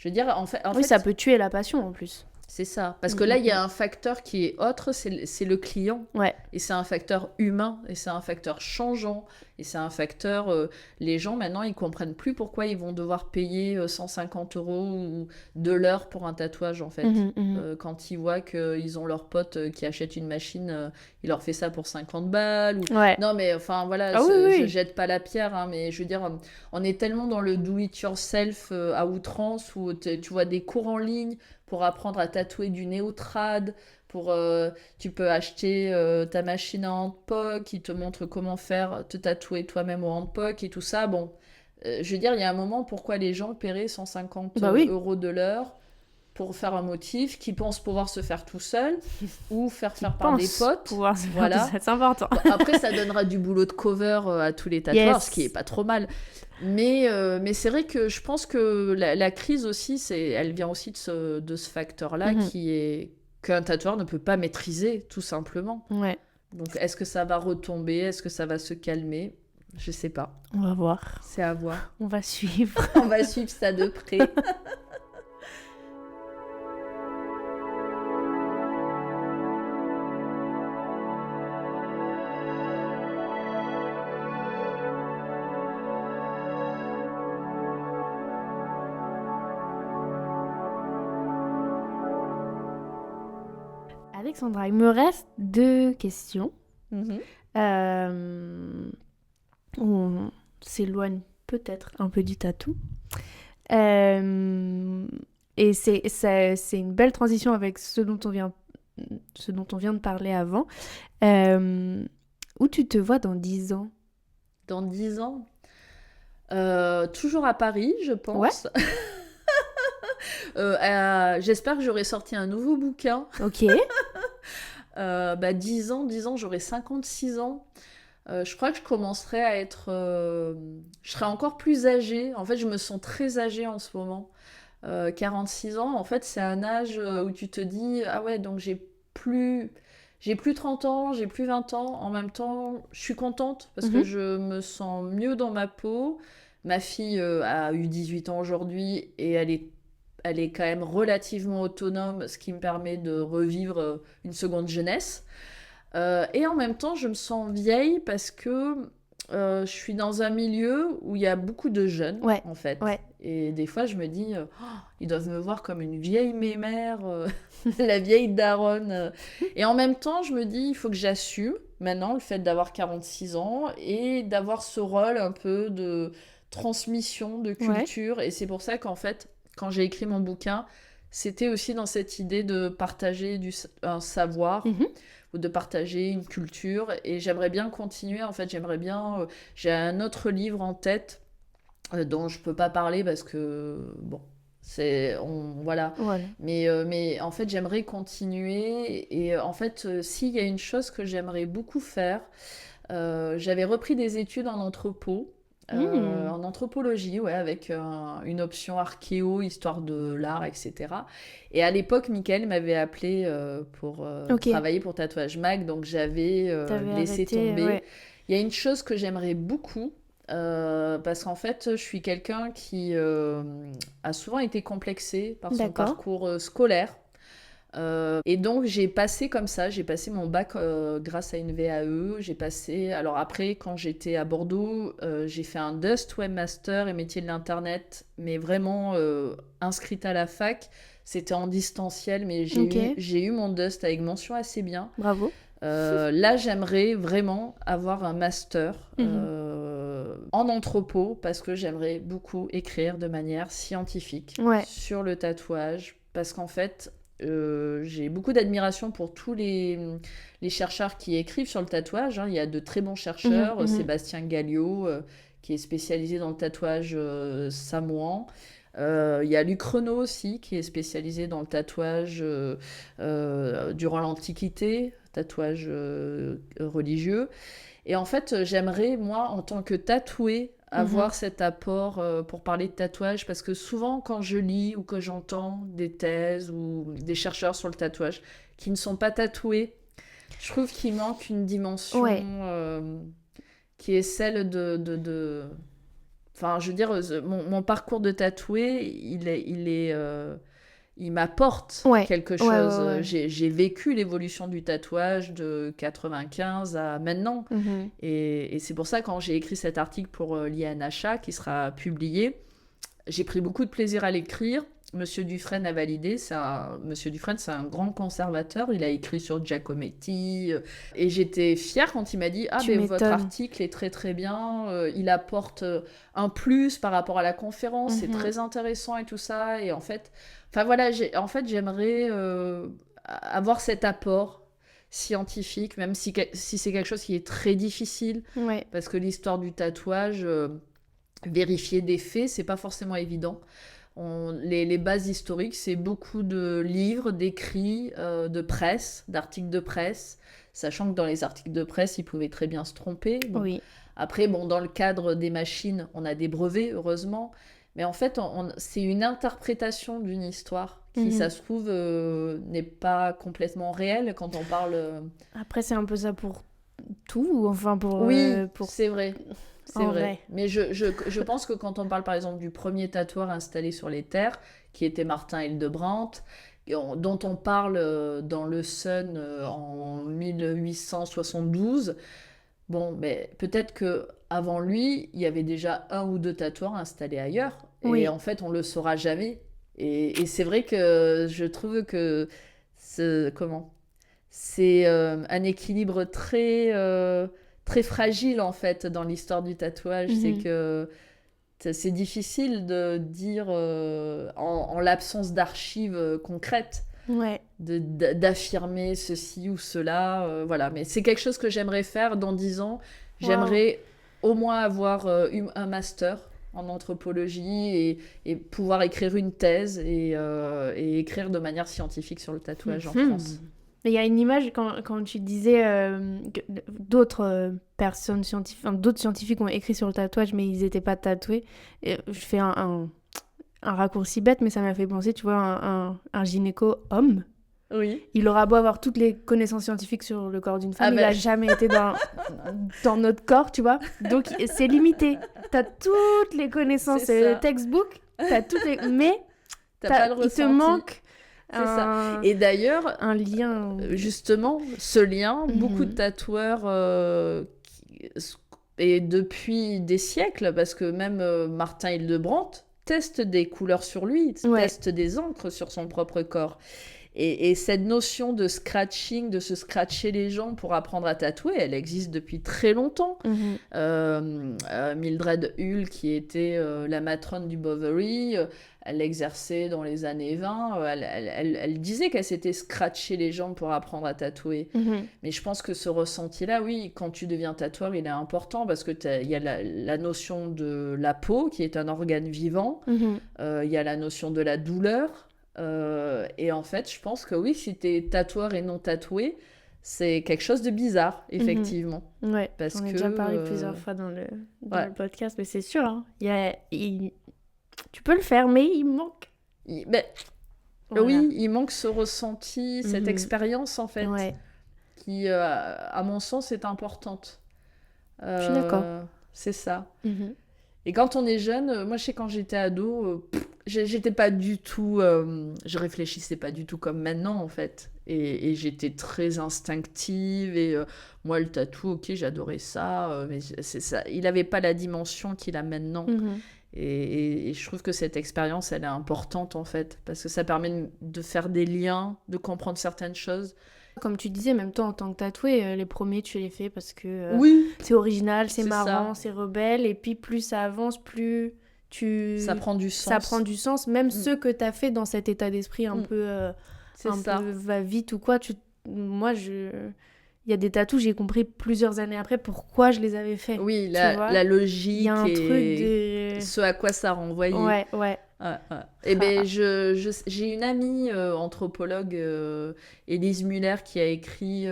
veux dire, en fait, ça peut tuer la passion, en plus. c'est ça. Parce que là, il y a un facteur qui est autre, c'est le client. Ouais. Et c'est un facteur humain, et c'est un facteur changeant, et c'est un facteur... les gens, maintenant, ils comprennent plus pourquoi ils vont devoir payer 150 € ou de l'heure pour un tatouage, en fait. Quand ils voient qu'ils ont leur pote qui achète une machine, il leur fait ça pour 50 balles. Ouais. Non, mais enfin, voilà, je jette pas la pierre, hein, mais je veux dire, on est tellement dans le do-it-yourself à outrance, où tu vois des cours en ligne pour apprendre à tatouer du néotrad, tu peux acheter ta machine à handpoke, qui te montre comment te tatouer toi-même au handpoke et tout ça. Bon, je veux dire, il y a un moment, pourquoi les gens paieraient 150 € de l'heure pour faire un motif qu'ils pensent pouvoir se faire tout seul ou faire par des potes. Pouvoir se faire Voilà. tout seul, c'est important. Après, ça donnera du boulot de cover à tous les tatoueurs, Yes. ce qui est pas trop mal. Mais c'est vrai que je pense que la crise aussi, elle vient aussi de ce facteur-là qui est qu'un tatoueur ne peut pas maîtriser, tout simplement. Ouais. Donc, est-ce que ça va retomber? Est-ce que ça va se calmer? Je sais pas. On va voir. C'est à voir. On va suivre. On va suivre ça de près. Alexandra, il me reste 2 questions. On s'éloigne peut-être un peu du tatou. Et c'est une belle transition avec ce dont on vient de parler avant. Où tu te vois dans 10 ans? Dans 10 ans, toujours à Paris, je pense. J'espère que j'aurai sorti un nouveau bouquin. Ok. 10 ans, j'aurai 56 ans. Je crois que je commencerai à être... je serai encore plus âgée. En fait, je me sens très âgée en ce moment. 46 ans, en fait, c'est un âge où tu te dis, ah ouais, donc j'ai plus 30 ans, j'ai plus 20 ans. En même temps, je suis contente parce que je me sens mieux dans ma peau. Ma fille a eu 18 ans aujourd'hui et elle est quand même relativement autonome, ce qui me permet de revivre une seconde jeunesse. Et en même temps, je me sens vieille parce que je suis dans un milieu où il y a beaucoup de jeunes, en fait. Ouais. Et des fois, je me dis, ils doivent me voir comme une vieille mémère, la vieille daronne. Et en même temps, je me dis, il faut que j'assume maintenant le fait d'avoir 46 ans et d'avoir ce rôle un peu de transmission de culture. Et c'est pour ça qu'en fait, quand j'ai écrit mon bouquin, c'était aussi dans cette idée de partager un savoir ou de partager une culture. Et j'aimerais bien continuer, en fait, j'ai un autre livre en tête dont je peux pas parler parce que, bon, voilà. Voilà. Mais en fait, j'aimerais continuer. Et en fait, s'il y a une chose que j'aimerais beaucoup faire, j'avais repris des études en en anthropologie, ouais, avec une option archéo, histoire de l'art, etc. Et à l'époque, Michael m'avait appelé pour Ok. travailler pour Tatouage Mag, donc j'avais T'avais laissé arrêté, tomber. ouais. Il y a une chose que j'aimerais beaucoup, parce qu'en fait, je suis quelqu'un qui a souvent été complexé par son D'accord. parcours scolaire. Et donc j'ai passé mon bac grâce à une VAE. Alors après, quand j'étais à Bordeaux, j'ai fait un Dust Webmaster et métier de l'internet, mais vraiment inscrite à la fac. C'était en distanciel, mais Ok. j'ai eu mon Dust avec mention assez bien. Bravo. Là, j'aimerais vraiment avoir un master en anthropo parce que j'aimerais beaucoup écrire de manière scientifique Ouais. sur le tatouage, parce qu'en fait, j'ai beaucoup d'admiration pour tous les chercheurs qui écrivent sur le tatouage, hein. Il y a de très bons chercheurs, Sébastien Galliot, qui est spécialisé dans le tatouage samoan. Il y a Luc Renaud aussi, qui est spécialisé dans le tatouage durant l'Antiquité, tatouage religieux. Et en fait, j'aimerais, moi, en tant que tatouée, avoir cet apport pour parler de tatouage, parce que souvent, quand je lis ou que j'entends des thèses ou des chercheurs sur le tatouage qui ne sont pas tatoués, je trouve qu'il manque une dimension qui est celle de... Enfin, je veux dire, mon parcours de tatoué, il m'apporte quelque chose. Ouais. J'ai vécu l'évolution du tatouage de 95 à maintenant. Et c'est pour ça, quand j'ai écrit cet article pour l'INHA, qui sera publié, j'ai pris beaucoup de plaisir à l'écrire. Monsieur Dufresne a validé. Monsieur Dufresne, c'est un grand conservateur. Il a écrit sur Giacometti. Et j'étais fière quand il m'a dit « Ah, Tu mais votre m'étonnes. article est très très bien. Il apporte un plus par rapport à la conférence. C'est très intéressant et tout ça. » Et en fait, enfin voilà, j'aimerais avoir cet apport scientifique, même si c'est quelque chose qui est très difficile. Ouais. Parce que l'histoire du tatouage, vérifier des faits, c'est pas forcément évident. Les bases historiques, c'est beaucoup de livres, d'écrits, de presse, d'articles de presse, sachant que dans les articles de presse, ils pouvaient très bien se tromper. Bon. Oui. Après, dans le cadre des machines, on a des brevets, heureusement, mais en fait, c'est une interprétation d'une histoire qui, ça se trouve, n'est pas complètement réelle quand on parle... Après, c'est un peu ça pour tout, enfin pour... Oui, pour... c'est vrai. C'est En vrai. vrai. Mais je pense que quand on parle par exemple du premier tatoueur installé sur les terres, qui était Martin Hildebrandt, dont on parle dans le Sun en 1872, bon, mais peut-être que avant lui, il y avait déjà 1 ou 2 tatoueurs installés ailleurs. Oui. Et en fait, on le saura jamais. Et c'est vrai que je trouve que c'est un équilibre très fragile en fait dans l'histoire du tatouage. C'est que c'est difficile de dire en l'absence d'archives concrètes d'affirmer ceci ou cela. Voilà, mais c'est quelque chose que j'aimerais faire dans 10 ans. J'aimerais au moins avoir un master en anthropologie et pouvoir écrire une thèse et écrire de manière scientifique sur le tatouage en France. Mais il y a une image, quand tu disais que d'autres personnes scientifiques, enfin, d'autres scientifiques ont écrit sur le tatouage, mais ils n'étaient pas tatoués. Et je fais un raccourci bête, mais ça m'a fait penser, tu vois, un gynéco homme. Oui. Il aura beau avoir toutes les connaissances scientifiques sur le corps d'une femme, il n'a jamais été dans notre corps, tu vois. Donc, c'est limité. T'as toutes les connaissances textbook, t'as toutes les... mais t'as pas le ressenti. Il te manque... C'est ça. Et d'ailleurs, un lien. Justement, ce lien, beaucoup de tatoueurs, et depuis des siècles, parce que même Martin Hildebrandt teste des couleurs sur lui, teste des encres sur son propre corps. Et cette notion de scratching, de se scratcher les jambes pour apprendre à tatouer, elle existe depuis très longtemps. Mildred Hull, qui était la matrone du Bovary, elle exerçait dans les années 20, elle disait qu'elle s'était scratché les jambes pour apprendre à tatouer. Mais je pense que ce ressenti-là, oui, quand tu deviens tatoueur, il est important parce que il y a la notion de la peau, qui est un organe vivant. Il y a la notion de la douleur. Et en fait, je pense que oui, si t'es tatoueur et non tatoué, c'est quelque chose de bizarre, effectivement. Ouais, Parce on a que, déjà parlé plusieurs fois dans le ouais. podcast, mais c'est sûr, hein, tu peux le faire, mais il manque. Ben, Voilà. oui, il manque ce ressenti, cette Mhm. expérience, en fait, Ouais, qui, à mon sens, est importante. je suis d'accord. C'est ça. Mhm. Et quand on est jeune, moi, je sais, quand j'étais ado, j'étais pas du tout... je réfléchissais pas du tout comme maintenant, en fait. Et j'étais très instinctive. Et moi, le tatou, ok, j'adorais ça. Mais c'est ça. Il avait pas la dimension qu'il a maintenant. Mhm. Et je trouve que cette expérience, elle est importante, en fait. Parce que ça permet de faire des liens, de comprendre certaines choses. Comme tu disais, même toi en tant que tatoué, les premiers tu les fais parce que Oui, c'est original, c'est C'est marrant, ça. c'est rebelle, et puis plus ça avance, plus ça prend du sens. ça prend du sens. Même ceux que t'as fait dans cet état d'esprit un peu C'est ça. peu va-vite ou quoi, moi il y a des tatous, j'ai compris plusieurs années après pourquoi je les avais faits. Oui, tu la vois. Il logique y a un et truc de ce à quoi ça renvoyait. ouais. Et ben, j'ai une amie anthropologue, Élise Muller, qui a écrit...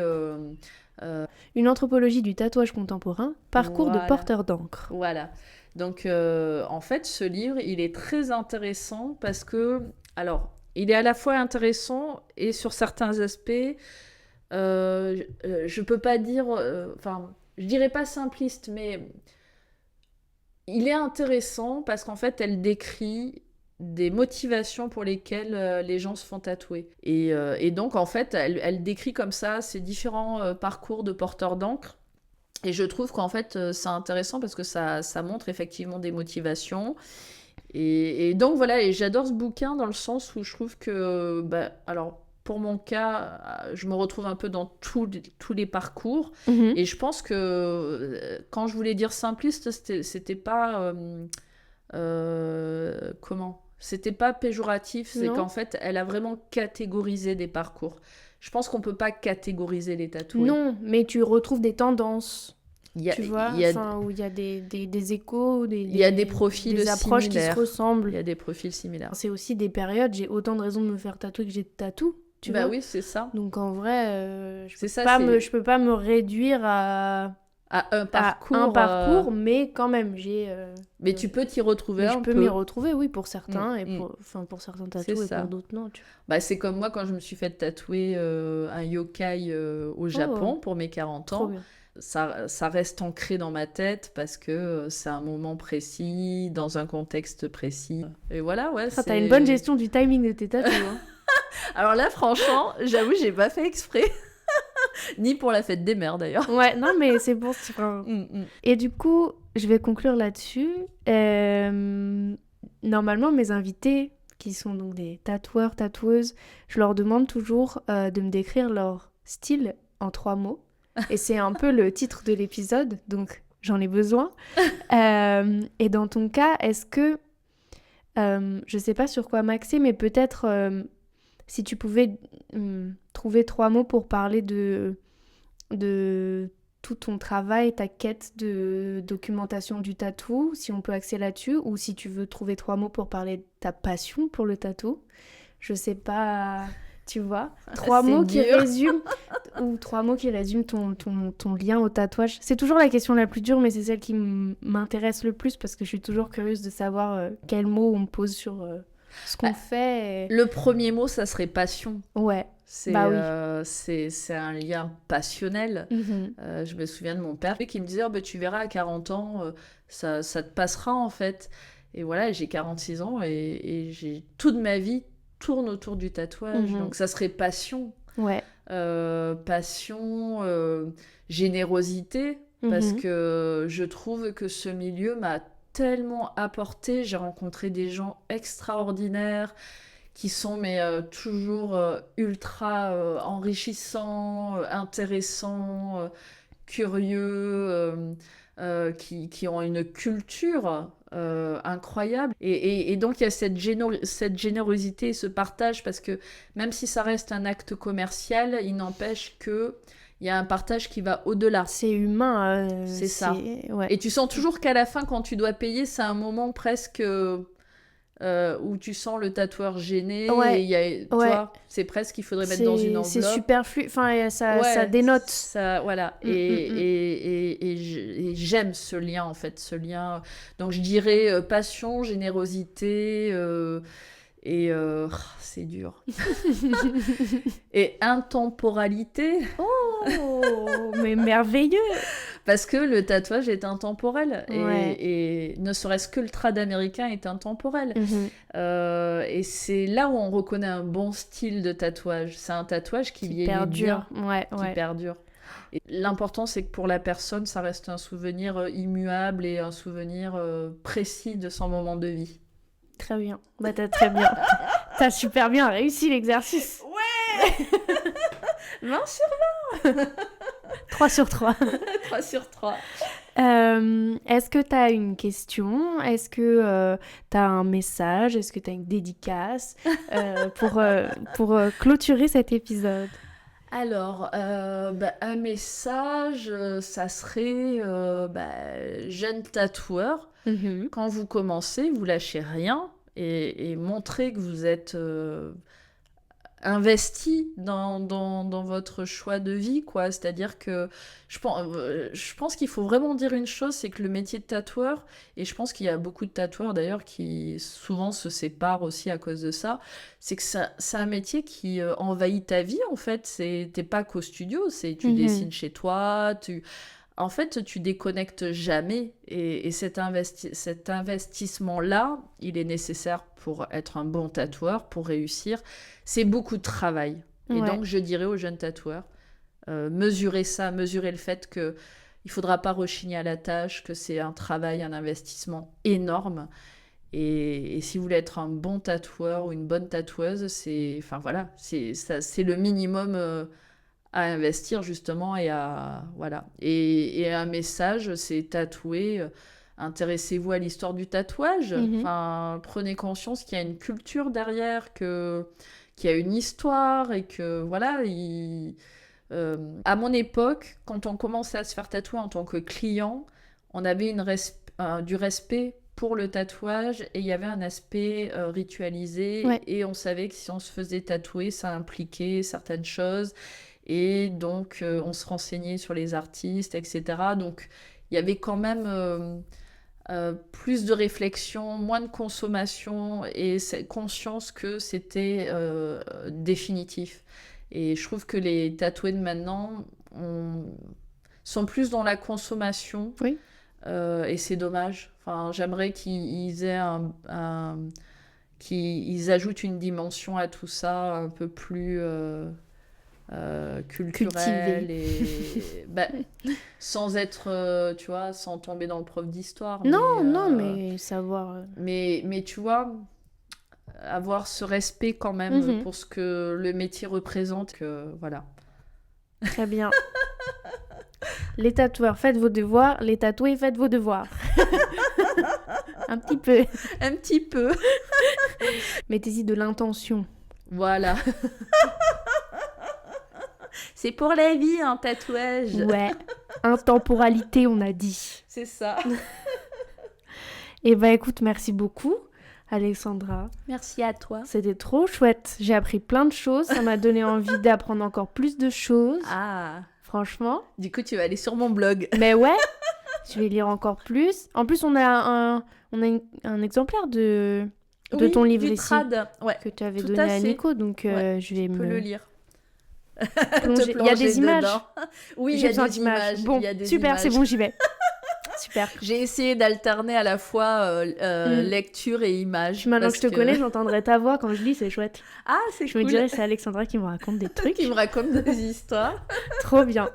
Une anthropologie du tatouage contemporain, parcours Voilà. de porteur d'encre. Voilà. Donc, en fait, ce livre, il est très intéressant parce que... Alors, il est à la fois intéressant et sur certains aspects, je peux pas dire... Enfin, je dirais pas simpliste, mais... Il est intéressant parce qu'en fait, elle décrit des motivations pour lesquelles les gens se font tatouer. Et donc, en fait, elle décrit comme ça ces différents parcours de porteurs d'encre. Et je trouve qu'en fait, c'est intéressant parce que ça montre effectivement des motivations. Et donc, voilà, et j'adore ce bouquin dans le sens où je trouve que... alors, pour mon cas, je me retrouve un peu dans tous les parcours. Mhm. Et je pense que quand je voulais dire simpliste, c'était pas... comment ? C'était pas péjoratif, c'est Non. qu'en fait, elle a vraiment catégorisé des parcours. Je pense qu'on peut pas catégoriser les tatoués. Non, mais tu retrouves des tendances. Il y a, Tu vois, il y a, enfin, où il y a des échos, il y a des profils des approches qui se similaires. ressemblent. Il y a des profils similaires. C'est aussi des périodes, j'ai autant de raisons de me faire tatouer que j'ai de tatous, tu vois. Oui, c'est ça. Donc en vrai, je C'est ça, je peux pas me réduire à un parcours. un parcours, mais quand même, j'ai... mais tu peux t'y retrouver mais un je peux peu. m'y retrouver, oui, pour certains, et Mm. pour certains tatous, et ça. pour d'autres, non. Tu vois. C'est comme moi quand je me suis fait tatouer un yokai au Japon pour mes 40 Trop ans. bien. Ça reste ancré dans ma tête parce que c'est un moment précis, dans un contexte précis. Et voilà, ouais. T'as une bonne gestion du timing de tes tatous, hein. Alors là, franchement, j'avoue, j'ai pas fait exprès. Ni pour la fête des mères, d'ailleurs. Ouais, non, mais c'est bon. Et du coup, je vais conclure là-dessus. Normalement, mes invités, qui sont donc des tatoueurs, tatoueuses, je leur demande toujours de me décrire leur style en 3 mots. Et c'est un peu le titre de l'épisode, donc j'en ai besoin. Et dans ton cas, est-ce que... je sais pas sur quoi m'axer, mais peut-être si tu pouvais trouver 3 mots pour parler de tout ton travail, ta quête de documentation du tatou, si on peut axer là-dessus, ou si tu veux trouver 3 mots pour parler de ta passion pour le tatou. Je sais pas, tu vois. 3 mots qui résument, ou 3 mots qui résument ton lien au tatouage. C'est toujours la question la plus dure, mais c'est celle qui m'intéresse le plus parce que je suis toujours curieuse de savoir quels mots on me pose sur ce qu'on fait. Le premier mot, ça serait passion. Ouais. C'est c'est un lien passionnel. Je me souviens de mon père qui me disait tu verras à 40 ans, ça te passera en fait. Et voilà, j'ai 46 ans et toute ma vie tourne autour du tatouage. Donc ça serait passion. Ouais. Passion, générosité, parce que je trouve que ce milieu m'a tellement apporté. J'ai rencontré des gens extraordinaires qui sont toujours ultra enrichissants, intéressants, curieux, qui ont une culture incroyable. Et donc, il y a cette générosité, ce partage, parce que même si ça reste un acte commercial, il n'empêche que il y a un partage qui va au-delà. C'est humain. C'est ça. Ouais. Et tu sens toujours qu'à la fin, quand tu dois payer, c'est un moment presque où tu sens le tatoueur gêné. Ouais. Et tu vois, c'est presque qu'il faudrait mettre dans une enveloppe. C'est superflu. Enfin, ça Ouais, dénote. Ça, voilà. Et j'aime ce lien, en fait. Ce lien. Donc, je dirais passion, générosité... c'est dur. Et intemporalité. Oh, mais merveilleux. Parce que le tatouage est intemporel. Ouais. Et ne serait-ce que le trad américain est intemporel. Mhm. Et c'est là où on reconnaît un bon style de tatouage. C'est un tatouage qui vieillit perdure. bien, Ouais, qui perdure. Et l'important, c'est que pour la personne, ça reste un souvenir immuable et un souvenir précis de son moment de vie. Très bien. Bah, t'as super bien réussi l'exercice. Ouais 20 sur 3 sur 3. 3 sur 3. Est-ce que t'as une question? Est-ce que t'as un message? Est-ce que t'as une dédicace pour clôturer cet épisode? Alors, un message, ça serait jeune tatoueur. Mhm. Quand vous commencez, vous lâchez rien et montrez que vous êtes investi dans votre choix de vie, quoi. C'est-à-dire que je pense qu'il faut vraiment dire une chose, c'est que le métier de tatoueur, et je pense qu'il y a beaucoup de tatoueurs d'ailleurs qui souvent se séparent aussi à cause de ça, c'est que c'est un métier qui envahit ta vie, en fait. T'es pas qu'au studio, tu dessines chez toi, en fait, tu déconnectes jamais et cet investissement-là, il est nécessaire pour être un bon tatoueur, pour réussir. C'est beaucoup de travail. Et donc, je dirais aux jeunes tatoueurs, mesurez ça, mesurez le fait qu'il ne faudra pas rechigner à la tâche, que c'est un travail, un investissement énorme. Et si vous voulez être un bon tatoueur ou une bonne tatoueuse, c'est le minimum... à investir justement et à voilà et un message, c'est tatouer, intéressez-vous à l'histoire du tatouage, prenez conscience qu'il y a une culture derrière, qu'il y a une histoire et que voilà, à mon époque, quand on commençait à se faire tatouer en tant que client, on avait du respect pour le tatouage et il y avait un aspect ritualisé, et on savait que si on se faisait tatouer, ça impliquait certaines choses. Et donc, on se renseignait sur les artistes, etc. Donc, il y avait quand même plus de réflexion, moins de consommation et cette conscience que c'était définitif. Et je trouve que les tatoués de maintenant sont plus dans la consommation. Oui. Et c'est dommage. Enfin, j'aimerais qu'ils aient qu'ils ajoutent une dimension à tout ça un peu plus... culturel et sans être tu vois, sans tomber dans le prof d'histoire, mais savoir mais tu vois, avoir ce respect quand même pour ce que le métier représente, que voilà. Très bien. Les tatoueurs, faites vos devoirs, les tatoués, faites vos devoirs. un petit peu mettez-y de l'intention, voilà. C'est pour la vie, un tatouage. Ouais, intemporalité, on a dit. C'est ça. Et écoute, merci beaucoup, Alexandra. Merci à toi. C'était trop chouette. J'ai appris plein de choses. Ça m'a donné envie d'apprendre encore plus de choses. Ah. Franchement. Du coup, tu vas aller sur mon blog. Mais ouais, je vais lire encore plus. En plus, on a un exemplaire de ton livre ici. Trad. Ouais, que tu avais donné à Nico. Donc, je vais le lire. Il y a des images. Oui, il y a des images. Bon, super, c'est bon, j'y vais. Super. J'ai essayé d'alterner à la fois lecture et images. Maintenant que je te connais, j'entendrai ta voix quand je lis, c'est chouette. Ah, c'est cool. Je me dirais, c'est Alexandra qui me raconte des trucs. Qui me raconte des histoires. Trop bien.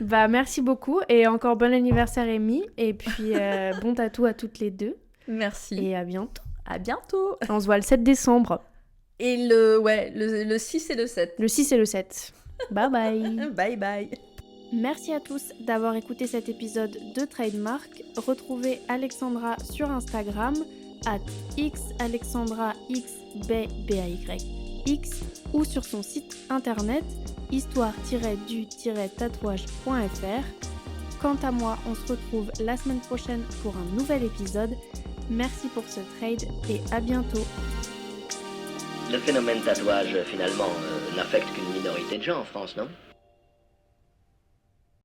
Merci beaucoup. Et encore bon anniversaire, Amy. Et puis, bon tatou à toutes les deux. Merci. Et à bientôt. À bientôt. On se voit le 7 décembre. Et le 6 et le 7. Le 6 et le 7. Bye bye. Bye bye. Merci à tous d'avoir écouté cet épisode de Trademark. Retrouvez Alexandra sur Instagram @xalexandraxbayx ou sur son site internet histoire-du-tatouage.fr. Quant à moi, on se retrouve la semaine prochaine pour un nouvel épisode. Merci pour ce trade et à bientôt. Le phénomène tatouage, finalement, n'affecte qu'une minorité de gens en France, non ?